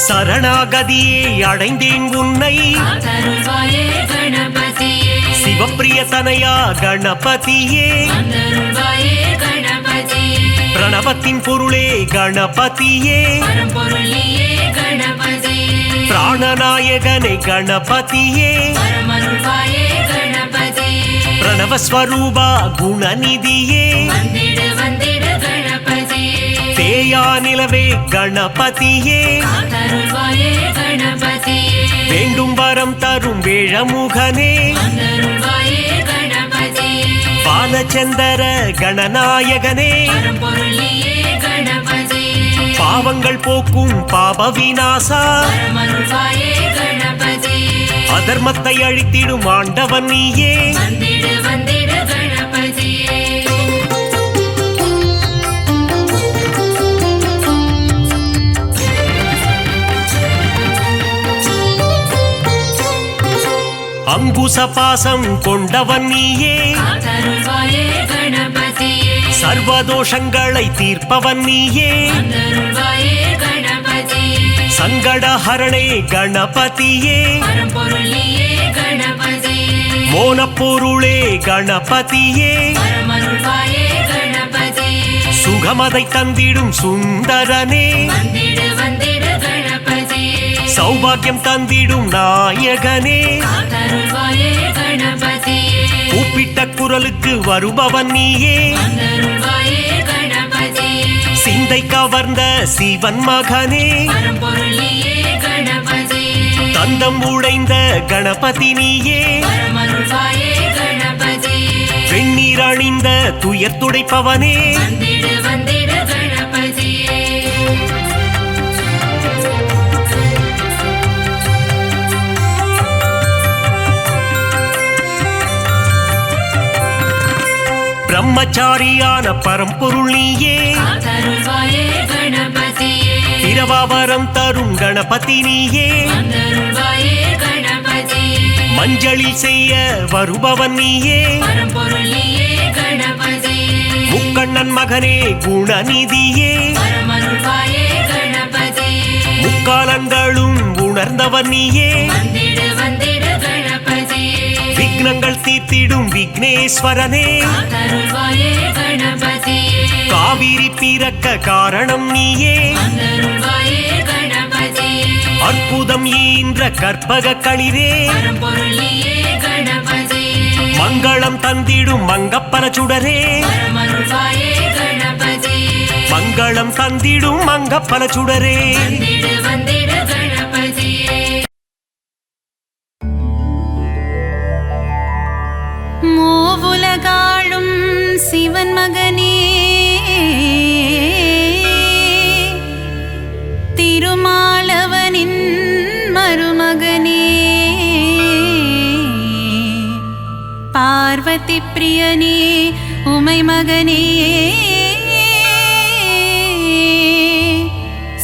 சரணாகதியே அடைந்தேன் உன்னை காத்தருள்வாயே கணபதியே சிவப்பிரிய தனையா கணபதியே வந்தருள்வாயே கணபதியே பிரணவத்தின் பொருளே கணபதியே பரம்பொருள் நீயே கணபதியே பிராணநாயகனே கணபதியே பரமருள்வாயே கணபதியே பிரணவஸ்வரூபா குணநிதியே வந்திடு வந்திடு கணபதியே தேயா நிலவே கணபதியே காத்தருள்வாயே கணபதியே வேண்டும் வரம் தரும் வேழமுகனே வந்தருள்வாயே கணபதியே பாலச்சந்தர கணநாயகனே பரம்பொருள் நீயே கணபதியே பாவங்கள் போக்கும் பாப விநாசா பரமருள்வாயே கணபதியே அதர்மத்தை அழித்திடும் ஆண்டவன் நீயே வந்திடு வந்திடு கணபதியே அங்குச பாசம் கொண்டவன் நீயே காத்தருள்வாயே கணபதியே சர்வதோஷங்களை தீர்ப்பவன் நீயே வந்தருள்வாயே கணபதியே சங்கடஹரணே கணபதியே பரம்பொருள் நீயே கணபதியே மோனப்பொருளே கணபதியே பரமருள்வாயே கணபதியே சுகமதை தந்திடும் சுந்தரனே வந்திடு வந்திடு கணபதியே சௌபாகியம் தந்திடும் நாயகனே காத்தருள்வாயே கணபதியே கூப்பிட்ட குரலுக்கு வருபவன் நீயே வந்தருள்வாயே கணபதியே சிந்தை கவர்ந்த சிவன் மகனே பரம்பொருள் நீயே கணபதியே தந்தம் உடைந்த கணபதி நீயே பரமருள்வாயே கணபதியே வெண்ணீர் அணிந்த துயர் துடைப்பவனே வந்திடு வந்திடு கணபதியே பிரம்மச்சாரியான பரம்பொருள் நீயே காத்தருள்வாயே கணபதியே பிறவாவரம் தரும் கணபதி நீயே வந்தருள்வாயே கணபதியே மஞ்சளில் செய்ய வருபவன் நீயே பரம்பொருள் நீயே கணபதியே முக்கண்ணன் மகனே குணநிதியே பரமருள்வாயே கணபதியே முக்காலங்களும் உணர்ந்தவன் நீயே வந்திடு வந்திடு கணபதியே விக்னங்கள் தீர்த்திடும் விக்னேஸ்வரனே காத்தருள்வாயே கணபதியே காவிரி பிறக்க காரணம் நீயே வந்தருள்வாயே கணபதியே அற்புதம் ஈன்ற கற்பக களிரே பரம்பொருள் நீயே கணபதியே மங்களம் தந்திடும் மங்கப்பல சுடரே வரமருள்வாயே கணபதியே மங்களம் தந்திடும் மங்கப்பல சுடரே வந்திடு வந்திடு கணபதியே மூவுலகாளும் சிவன் மகனே திருமாலவனின் மருமகனே பார்வதி பிரியனே உமை மகனே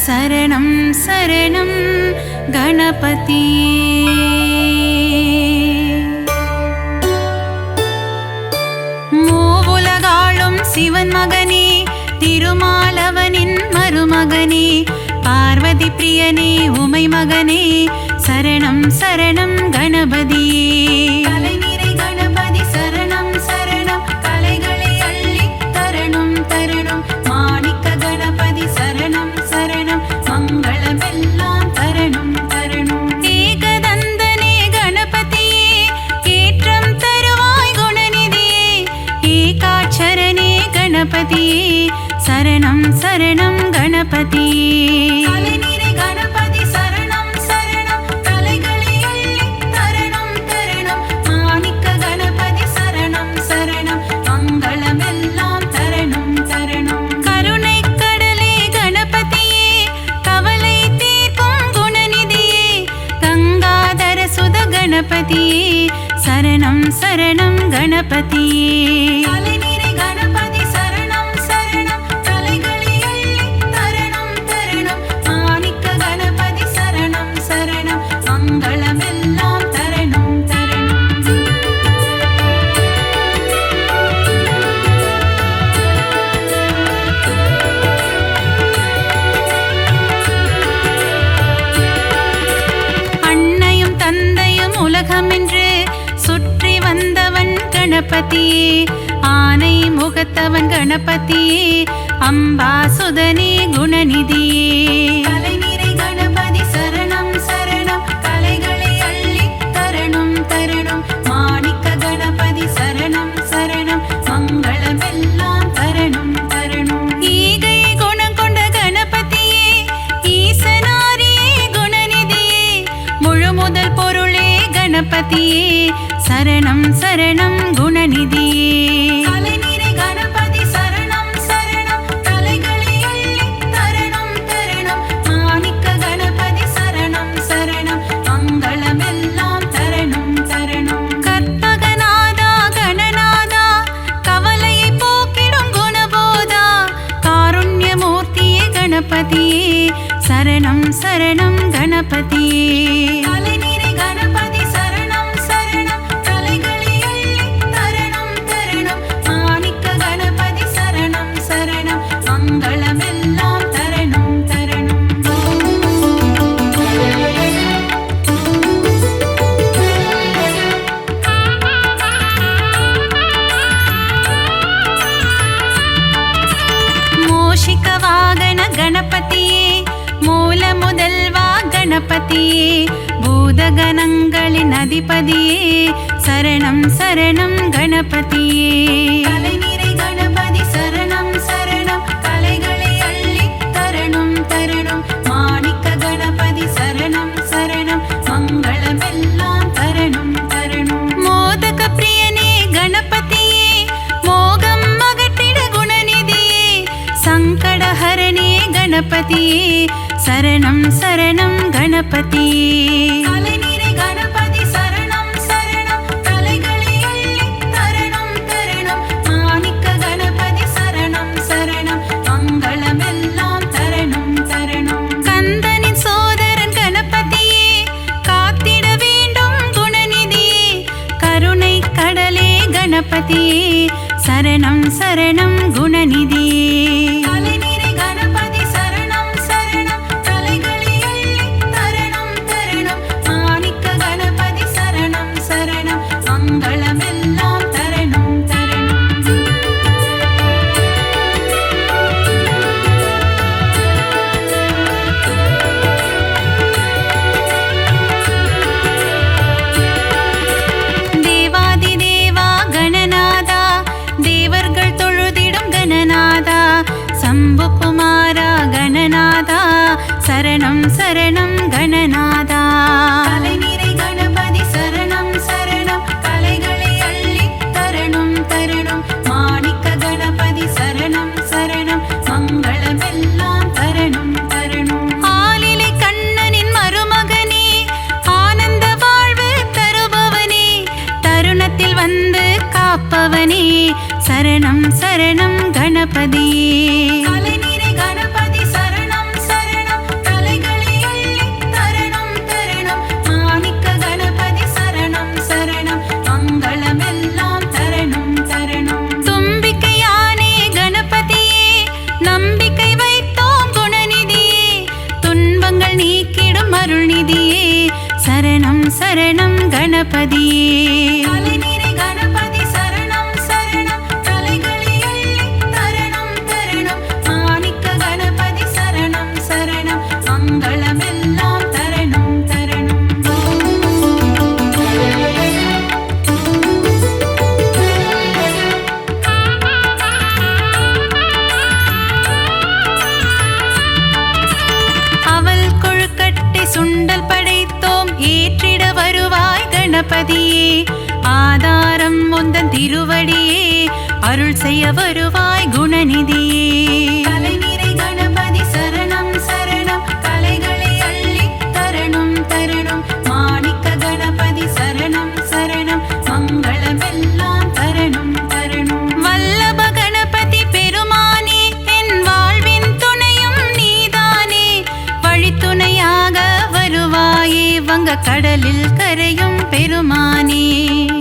சரணம் சரணம் கணபதியே மூவுலகாளும் சிவன் மகனே திருமாலவனின் மருமகனே பார்வதி பிரியனே உமை மகனே சரணம் சரணம் கணபதியே கலைநிறை கணபதி சரணம் சரணம் கலைகளை அள்ளி தரணும் தரணும் மாணிக்க கணபதி சரணம் சரணம் மங்களமெல்லாம் தரணும் தரணும் ஏகதந்தனே கணபதியே ஏற்றம் தருவாய் குணநிதியே ஏகாட்சரனே கணபதியே சரணம் சரணம் கணபதியே கலைநிறை கணபதி சரணம் சரணம் கலைகளை அள்ளி தரணும் தரணும் மாணிக்க கணபதி சரணம் சரணம் மங்களமெல்லாம் தரணும் தரணும் கருணை கடலே கணபதியே கவலை தீர்க்கும் குணநிதியே கங்காதர சுத கணபதியே சரணம் சரணம் கணபதியே கலைநிறை கணபதி சரணம் சரணம் கலைகளை அள்ளி தரணும் தரணும் மாணிக்க கணபதி சரணம் சரணம் மங்களமெல்லாம் தரணும் தரணும் அன்னையும் தந்தையும் உலகமென்று சுற்றி வந்தவன் கணபதியே ஆனை முகத்தவன் கணபதியே அம்பாசுதனே குணநிதியே கலைநிறை கணபதி சரணம் சரணம் கலைகளை அள்ளி தரணும் தரணும் மாணிக்க கணபதி சரணம் சரணம் மங்களமெல்லாம் தரணும் தரணும் ஈகை குணம் கொண்ட கணபதியே ஈசனாரியே குணநிதியே முழு முதல் பொருளே கணபதியே சரணம் சரணம் குணநிதியே கலைநிறை கணபதி சரணம் சரணம் கலைகளை அள்ளி தரணும் தரணும் மாணிக்க கணபதி சரணம் சரணம் மங்களமெல்லாம் தரணும் தரணும் கற்பகநாதா கணநாதா கவலையை போக்கிடும் குணபோதா காருண்யமூர்த்தியே கணபதியே சரணம் சரணம் கணபதியே கலைநிறை கணபதி சரணம் சரணம் கலைகளை அள்ளி தரணும் தரணும் மாணிக்க கணபதி சரணம் சரணம் மங்களமெல்லாம் தரணும் தரணும் மோஷிக வாகன கணபதியே மூல முதல்வா கணபதியே பூதகணங்களின் அதிபதியே சரணம் சரணம் கணபதியே கலைநிறை கணபதி சரணம் சரணம் கலைகளை அள்ளி தரணும் தரணும் மாணிக்க கணபதி சரணம் சரணம் மங்களமெல்லாம் தரணும் தரணும் மோதக பிரியனே கணபதியே மோகம் அகற்றிட குணநிதியே சங்கடஹரணே கணபதியே சரணம் சரணம் கணபதியே கலைநிறை கணபதி சரணம் சரணம் கலைகளை அள்ளி தரணும் தரணும் மாணிக்க கணபதி சரணம் சரணம் மங்களமெல்லாம் தரணும் தரணும் கந்தனின் சோதரன் கணபதியே காத்திட வேண்டும் குணநிதியே கருணை கடலே கணபதியே சரணம் சரணம் குணநிதியே கலைநிறை கணபதி சரணம் சரணம் கலைகளை அள்ளி தரணும் தரணும் மாணிக்க கணபதி சரணம் சரணம் மங்களமெல்லாம் தரணும் தரணும் தேவாதி தேவா சரணம் கணநாதா. கலைநிறை கணபதி சரணம் சரணம் கலைகளை அள்ளித் தரணும் தரணும். மாணிக்க கணபதி சரணம் சரணம் மங்களமெல்லாம் தரணும் தரணும். ஆலிலை கண்ணனின் மருமகனே ஆனந்த வாழ்வு தருபவனே தருணத்தில் வந்து காப்பவனே சரணம் சரணம் கணபதியே. கலைநிறை கணபதி சரணம் சரணம் கலைகளை அள்ளித் தரணும் தரணும். மாணிக்க கணபதி சரணம் சரணம் மங்களமெல்லாம் தரணும் தரணும். தும்பிக்கையானே கணபதியே நம்பிக்கை வைத்தோம் குணநிதியே துன்பங்கள் நீக்கிடும் அருள்நிதியே சரணம் சரணம் கணபதியே. கலைநிறை கணபதி சரணம் சரணம் கலைகளை அள்ளித் தரணும் தரணும். மாணிக்க கணபதி சரணம் சரணம் மங்களமெல்லாம் தரணும் தரணும். அவல் கொழுக்கட்டை சுண்டல் படைத்தோம் ஏற்றிட வருவாய் கணபதியே. ஆதாரம் முந்தன் திருவடியே அருள் செய்ய வருவாய் குணநிதியே. கலைநிறை கணபதி சரணம் சரணம் கலைகளை அள்ளித் தரணும் தரணும். மாணிக்க கணபதி சரணம் சரணம் மங்களமெல்லாம் தரணும் தரணும். வல்லப கணபதி பெருமானே என் வாழ்வின் துணையும் நீதானே வழித்துணையாக வருவாயே வங்க கடலில் கரையும் பெருமானே.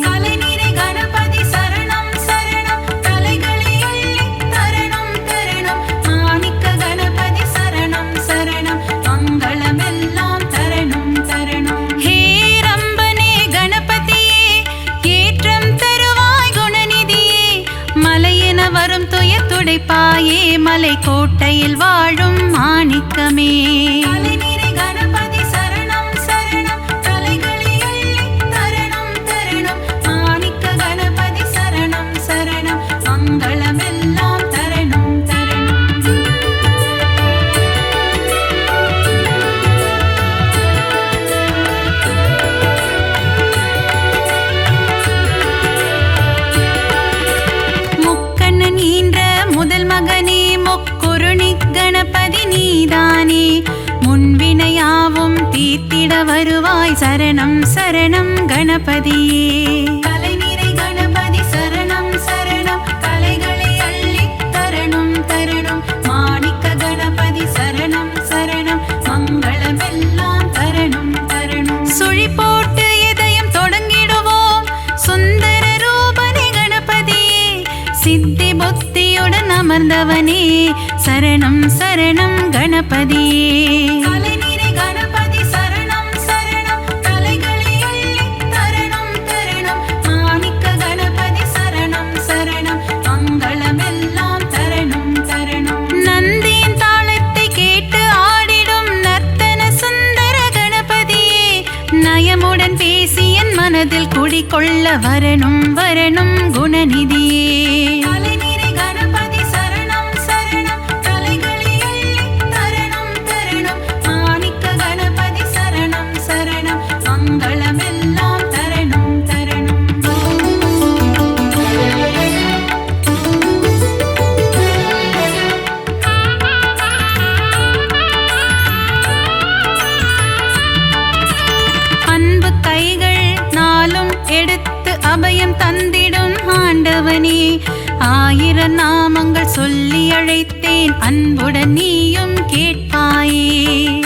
கலைநிறை கணபதி சரணம் சரணம் கலைகளை அள்ளித் தரணும் தரணும். மாணிக்க கணபதி சரணம் சரணம் மங்களமெல்லாம் தரணும் தரணும். ஹே ரம்பனே கணபதியே ஏற்றம் தருவாய் குணநிதியே மலையென வரும் துயர் துடைப்பாயே மலை கோட்டையில் வாழும் மாணிக்கமே. கலைநிறை கணபதி சரணம் சரணம் கலைகளை அள்ளித் தரணும் தரணும். மாணிக்க கணபதி சரணம் சரணம் மங்களமெல்லாம் தரணும் தரணும். முக்கண்ணன் ஈன்ற முதல் மகனே முக்குருணி கணபதி நீதானே முன்வினையாவும் தீர்த்திட வருவாய் சரணம் சரணம் கணபதியே. கலைநிறை கணபதி சரணம் சரணம் கலைகளை அள்ளித் தரணும் தரணும். மாணிக்க கணபதி சரணம் சரணம் மங்களமெல்லாம் தரணும் தரணும். சுழி போட்டு இதயம் தொடங்கிடுவோம் சுந்தர ரூபனே கணபதியே சித்தி புத்தியுடன் அமர்ந்தவனே சரணம் சரணம் கணபதியே. கலைநிறை கணபதி சரணம் சரணம் கலைகளை அள்ளித் தரணும் தரணும். மாணிக்க கணபதி சரணம் சரணம் மங்களமெல்லாம் தரணும் தரணும். நந்தியின் தாளத்தை கேட்டு ஆடிடும் நர்த்தன சுந்தர கணபதியே நயமுடன் பேசி என் மனதில் குடிகொள்ள வரணும் வரணும் குணநிதியே. கலைநிறை கணபதி சரணம் சரணம் கலைகளை அள்ளித் தரணும் தரணும். மாணிக்க கணபதி சரணம் சரணம் மங்களமெல்லாம் தரணும் தரணும். அன்பு கைகள் நாளும் எடுத்து அபயம் தந்திடும் ஆண்டவனே ஆயிரம் நாமங்கள் சொல்லி அழைத்தேன் அன்புடன் நீயும் கேட்பாயே.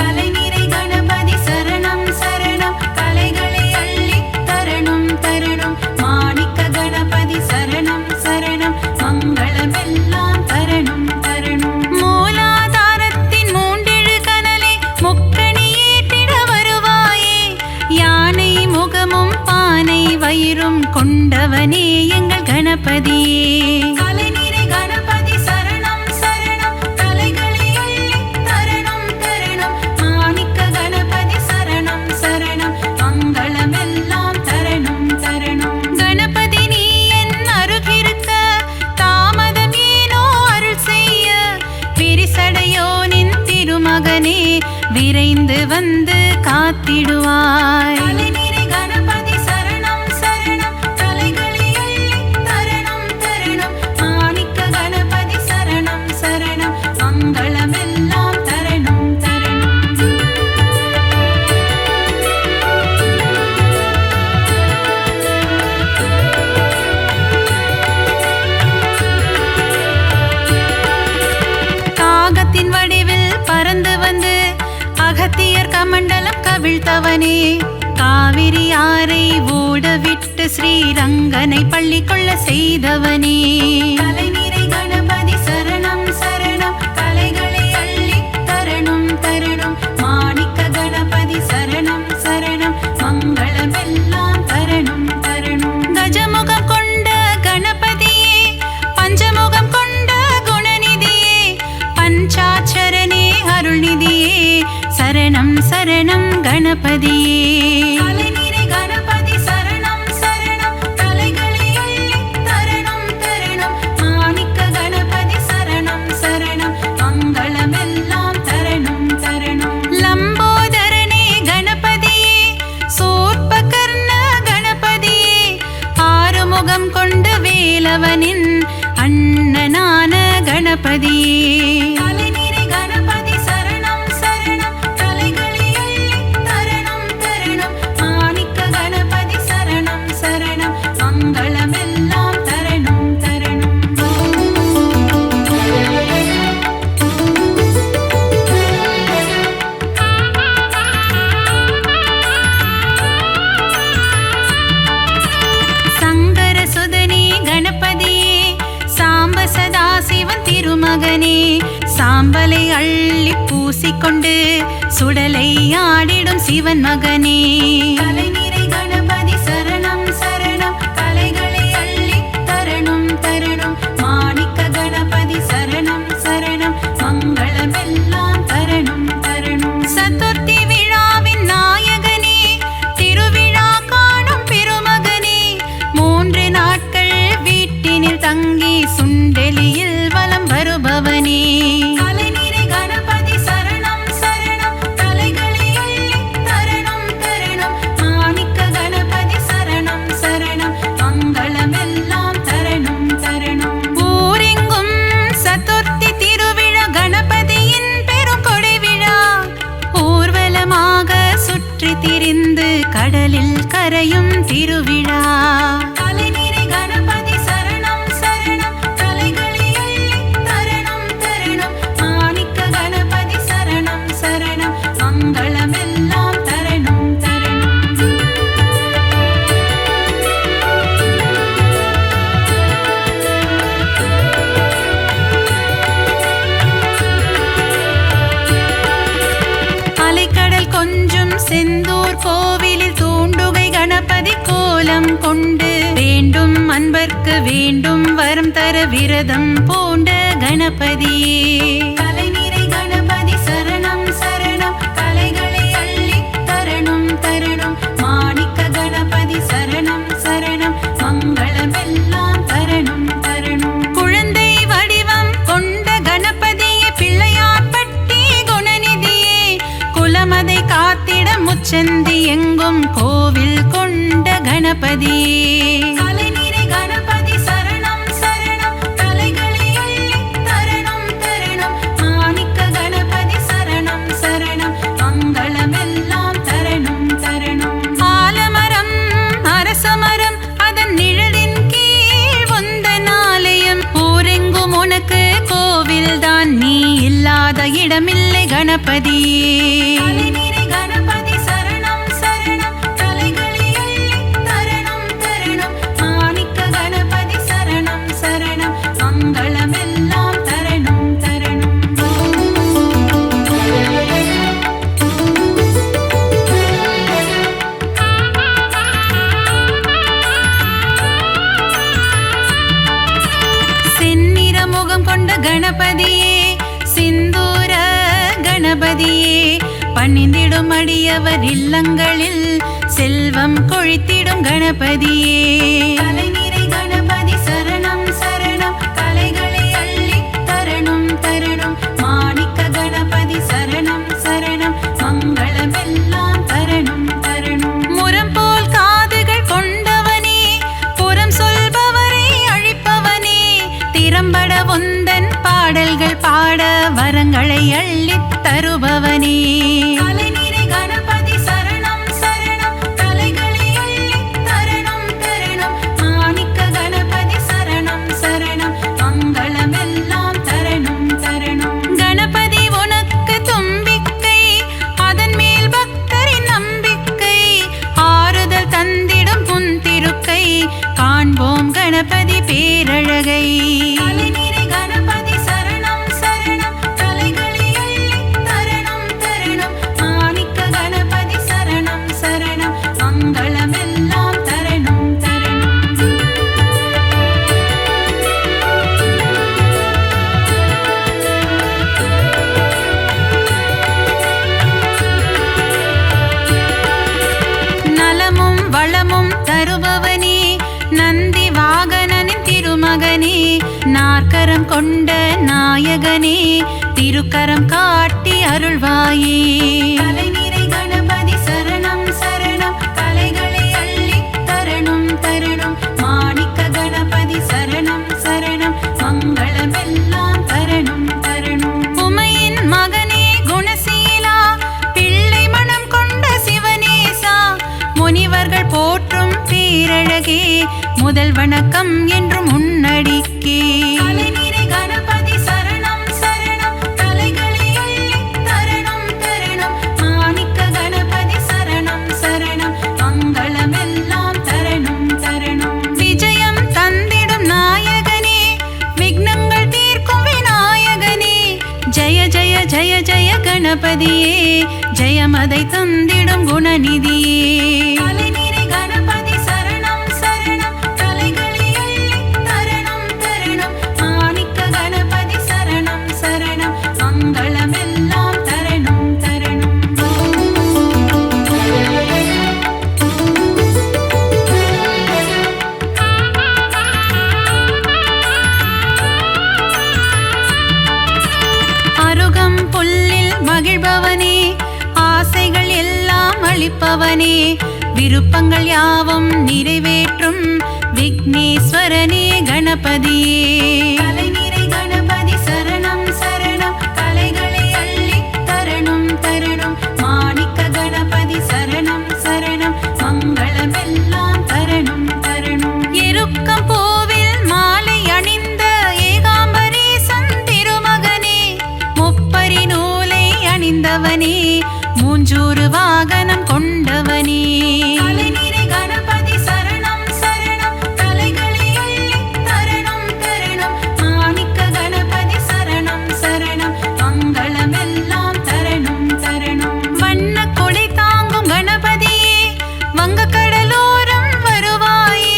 கலைநிறை கணபதி சரணம் சரணம் கலைகளை அள்ளித் தரணும் தரணும். மாணிக்க கணபதி சரணம் சரணம் மங்களமெல்லாம் தரணும் தரணும். மூலாதாரத்தின் மூண்டெழு கனலை முக்கணி ஏற்றிட வருவாயே யானை முகமும் பானை வயிறும் கொண்டவனே எங்கள் கணபதியே. கலைநிறை கணபதி சரணம் சரணம் கலைகளை அள்ளித் தரணும் தரணும். மாணிக்க கணபதி சரணம் சரணம் மங்களமெல்லாம் தரணும் தரணும். கணபதி நீ என் அருகிருக்க தாமதம் ஏனோ அருள் செய்ய பிரிசடையோனின் திருமகனே விரைந்து வந்து காத்திடுவாய். தலைநிறை கணபதி சரணம் சரணம், தலைகளை அள்ளி தரணம் தரணம். மாணிக்க கணபதி சரணம் சரணம், மங்களமெல்லாம் தரணம் தரணம். காகத்தின் வடிவில் பறந்து வந்து அகத்தியர் கமண்டலம் கவிழ்த்தவனே, காவிரி ஆரை ஓடவிட்டு ஸ்ரீரங்கனை பள்ளி கொள்ள செய்தவனே. தலைநிறை கணபதி சரணம் சரணம், கலைகளை அள்ளி தரணம் தரணம். மாணிக்க கணபதி சரணம் சரணம், மங்களமெல்லாம் தரணம் தரணம். கஜமுகம் கொண்ட கணபதியே, பஞ்சமுகம் கொண்ட குணநிதியே, பஞ்சாட்சரனே அருள்நிதியே, சரணம் சரணம் கணபதியே. தலைநிறை கணபதி சரணம் சரணம், தலைகளை அள்ளி தரணம் தரணம். மாணிக்க கணபதி சரணம் சரணம், மங்களமெல்லாம் தரணம் தரணம். லம்போதரனே கணபதியே, சூர்பகர்ண கணபதியே, ஆறுமுகம் கொண்ட வேலவனின் அண்ணனான கணபதியே. தலைநிறை கணபதி சரணம் சரணம், தலைகளை அள்ளி தரணம் தரணம். மாணிக்க கணபதி சரணம் சரணம், மங்களமெல்லாம் தரணம் தரணம். சங்கர சுதனே கணபதியே, சாம்ப சதாசிவன் திருமகனே, சாம்பலை அள்ளி பூசிக்கொண்டு சுடலை ஆடிடும் சிவன் மகனே. தலைநிறை கணபதி சரணம் சரணம், கலைகளை அள்ளி தரணம் தரணம். மாணிக்க கணபதி சரணம் சரணம், மங்களமெல்லாம் தரணம் தரணம். சதுர்த்தி விழாவின் நாயகனே, திருவிழா காணும் பெருமகனே, 3 நாட்கள் வீட்டினில் தங்கி சுண்டெலியில் வலம் வருபவனே. தலைநிறை கணபதி சரணம் சரணம், தலைகளை அள்ளி தரணம் தரணம். மாணிக்க கணபதி சரணம் சரணம், மங்களமெல்லாம் தரணம் தரணம். ஊரெங்கும் சதுர்த்தி திருவிழா, கணபதியின் பெரும் கொடை விழா, ஊர்வலமாக சுற்றி திரிந்து கடலில் கரையும் திருவிழா. தலைநிறை கணபதி சரணம் சரணம், தலைகளை அள்ளி தரணம் தரணம். மாணிக்க கணபதி சரணம் சரணம், மங்களமெல்லாம் தரணம் தரணம். அலைக்கடல் கொஞ்சும் செந்தூர் கோவிலில் தூண்டுகை கணபதி கோலம் கொண்டு வேண்டும் அன்பர்க்கு வேண்டும் வரம் தர விரதம் பூண்ட கணபதியே. தலைநிறை கணபதி சரணம் சரணம், கலைகளை அள்ளி தரணம் தரணம். மாணிக்க கணபதி சரணம் சரணம், மங்களமெல்லாம் தரணம் தரணம். குழந்தை வடிவம் கொண்ட கணபதியே, பிள்ளையார்பட்டி குணநிதியே, குலமதை காத்திட முச்சந்தி எங்கும் கோவில் கொண்ட கணபதியே. தலைநிறை கணபதி சரணம் சரணம், கலைகளை அள்ளி தரணம் தரணம். மாணிக்க கணபதி சரணம் சரணம், மங்களமெல்லாம் தரணம் தரணம். ஆலமரம் அரசமரம் அதன் நிழலின் கீழ் உந்தன் ஆலயம், ஊரெங்கும் உனக்கு கோவில்தான், நீ இல்லாத இடமில்லை கணபதியே. தலைநிறை கணபதி சரணம் சரணம், தலைகளை அள்ளி தரணம் தரணம். மாணிக்க கணபதி சரணம் சரணம், மங்களமெல்லாம் தரணம் தரணம். செந்நிற முகம் கொண்ட கணபதியே, சிந்தூர கணபதியே, பணிந்திடும் அடியவர் இல்லங்களில் செல்வம் கொழித்திடும் கணபதியே. தலைநிறை கணபதி சரணம் சரணம், கலைகளை அள்ளி தரணம் தரணம். மாணிக்க கணபதி சரணம் சரணம், அள்ளித் தருபவனே. தலைநிறை கணபதி சரணம் சரணம், தலைகளை அள்ளித் தரணம் தரணம். மாணிக்க கணபதி சரணம் சரணம், மங்களமெல்லாம் தரணும் தரணும். கணபதி உனக்கு தும்பிக்கை, அதன் மேல் பக்தரின் நம்பிக்கை. ஆறுதல் தந்திடும் புன் திருக்கை, காண்போம் கணபதி பேரழகை. தலைநிறை கணபதி சரணம் சரணம், தலைகளை அள்ளித் தரணம் தரணம். மாணிக்க கணபதி சரணம் சரணம், மங்களமெல்லாம் தரணும் தரணும். நலமும் வளமும் தருபவனே, நந்தி வாகனனின் திருமகனே. நாற்கரம் கொண்ட நாயகனே, திருக்கரம் காட்டி அருள்வாயே. தலைநிறை கணபதி சரணம் சரணம், தலைகளை அள்ளித் தரணும் தரணும். மாணிக்க கணபதி சரணம் சரணம், மங்களமெல்லாம் தரணும் தரணும். உமையின் மகனே குணசீலா, பிள்ளை மனம் கொண்ட சிவனேசா. முனிவர்கள் போற்றும் பேரழகே, முதல் வணக்கம் என்றும் முன்னடிக்கே. தலைநிறை கணபதி சரணம் சரணம், தலைகளை அள்ளித் தரணம் தரணம். மாணிக்க கணபதி சரணம் சரணம், மங்களமெல்லாம் தரணும் தரணும். விஜயம் தந்திடும் நாயகனே, விக்னங்கள் தீர்க்கும் விநாயகனே. ஜெய ஜெய ஜெய ஜெய கணபதியே, ஜெயமதை தந்திடும் குணநிதியே. தலைநிறை கணபதி சரணம் சரணம், தலைகளை அள்ளித் தரணம் தரணம். மாணிக்க கணபதி சரணம் சரணம், மங்களமெல்லாம் தரணும் தரணும். அருகம் புல்லில் மகிழ்பவனே, ஆசைகள் எல்லாம் அளிப்பவனே. விருப்பங்கள் யாவும் நிறைவேற்றும் விக்னேஸ்வரனே கணபதியே. தலைநிறை கணபதி சரணம் சரணம், தலைகளை அள்ளித் தரணும் தரணும். மாணிக்க கணபதி சரணம் சரணம், மங்களமெல்லாம் தரணும் தரணும். எருக்கம் பூவில் மாலை அணிந்த ஏகாம்பரேசன் திருமகனே, முப்பரி நூலை அணிந்தவனே, மூஞ்சூறு வாகனம் கொண்டவனே. தலைநிறை கணபதி சரணம் சரணம், தலைகளை அள்ளித் தரணம் தரணம். மாணிக்க கணபதி சரணம் சரணம், மங்களமெல்லாம் தரணும் தரணும். வண்ண கொடை தாங்கும் கணபதியே, வங்க கடலோரம் வருவாயே.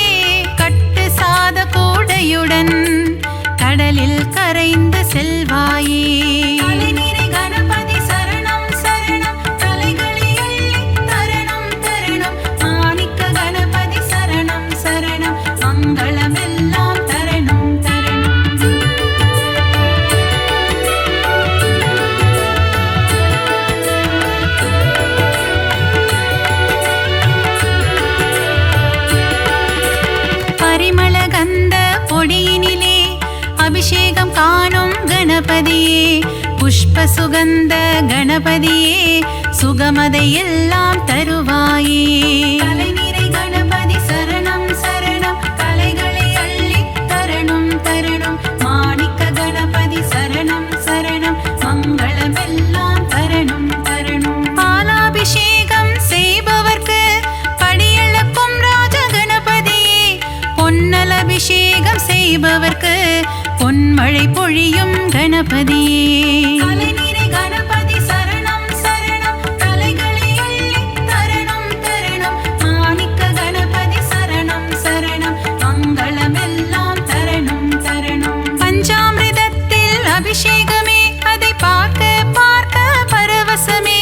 கட்டு சாத கூடையுடன் கடலில் கரைந்து செல்வாயே. தலைநிறை கணபதி சரணம் சரணம், தலைகளை அள்ளித் தரணம் தரணம். மாணிக்க கணபதி சரணம் சரணம், மங்களமெல்லாம் தரணும் தரணும். பரிமள கந்த பொடியினிலே அபிஷேகம் காணும் கணபதியே. புஷ்ப சுகந்த கணபதியே, சுகமதை எல்லாம் தருவாயே. தலைநிறை கணபதி சரணம் சரணம், தலைகளை அள்ளித் தரணும் தரணும். மாணிக்க கணபதி சரணம் சரணம், மங்களமெல்லாம் தரணும் தரணும். பாலாபிஷேகம் செய்பவர்க்கு படியளக்கும் ராஜ கணபதியே. பொன்னல் அபிஷேகம் செய்பவர்க்கு பொன்மழை பொழியும் கணபதியே. தலைநிறை கணபதி சரணம் சரணம், தலைகளை அள்ளித் தரணம் தரணம். மாணிக்க கணபதி சரணம் சரணம், மங்களமெல்லாம் தரணும் தரணும். பஞ்சாமிர்தத்தில் அபிஷேகமே, அதை பார்க்க பார்க்க பரவசமே.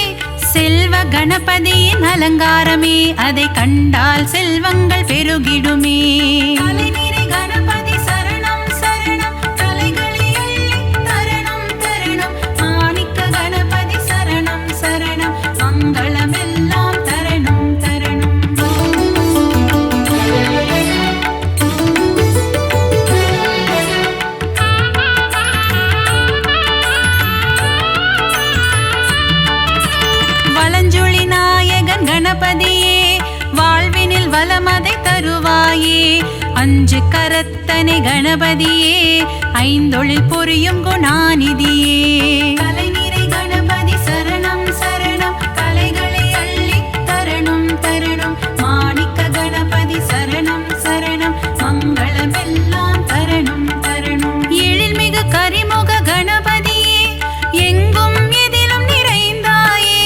செல்வ கணபதியின் அலங்காரமே, அதை கண்டால் செல்வங்கள் பெருகிடுமே. தலைநிறை கணபதி சரணம் சரணம், தலைகளை அள்ளித் தரணம் தரணம். மாணிக்க கணபதி சரணம் சரணம், மங்களமெல்லாம் தரணும் தரணும். கணபதியே வாழ்வினில் வளமதை தருவாயே அஞ்சு கரத்தனை கணபதியே ஐந்தொழில் புரியும் குணாநிதியே கலைநிறை கணபதி சரணம் சரணம் கலைகளை அள்ளி தரணும் தரணும் மாணிக்க கணபதி சரணம் சரணம் மங்களமெல்லாம் தரணும் தரணும் எழில்மிகு கரிமுக கணபதியே எங்கும் எதிலும் நிறைந்தாயே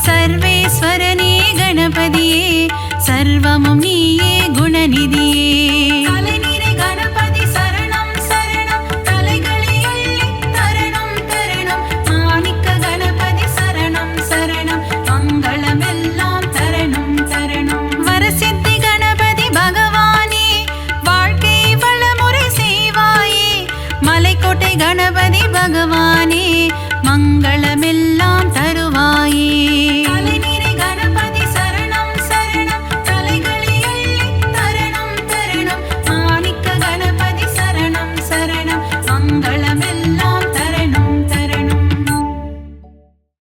சர்வேஸ்வரனே கணபதியே சர்வமும் நீயே குணநிதியே கலைநிறை கணபதி சரணம் சரணம் கலைகளை அள்ளி தரணும் தரணும் மாணிக்க கணபதி சரணம் சரணம் மங்களமெல்லாம் தரணும் தரணும் வரசித்தி கணபதி பகவானே வாழ்க்கை வளமுறை செய்வாயே மலைக்கோட்டை கணபதி பகவான்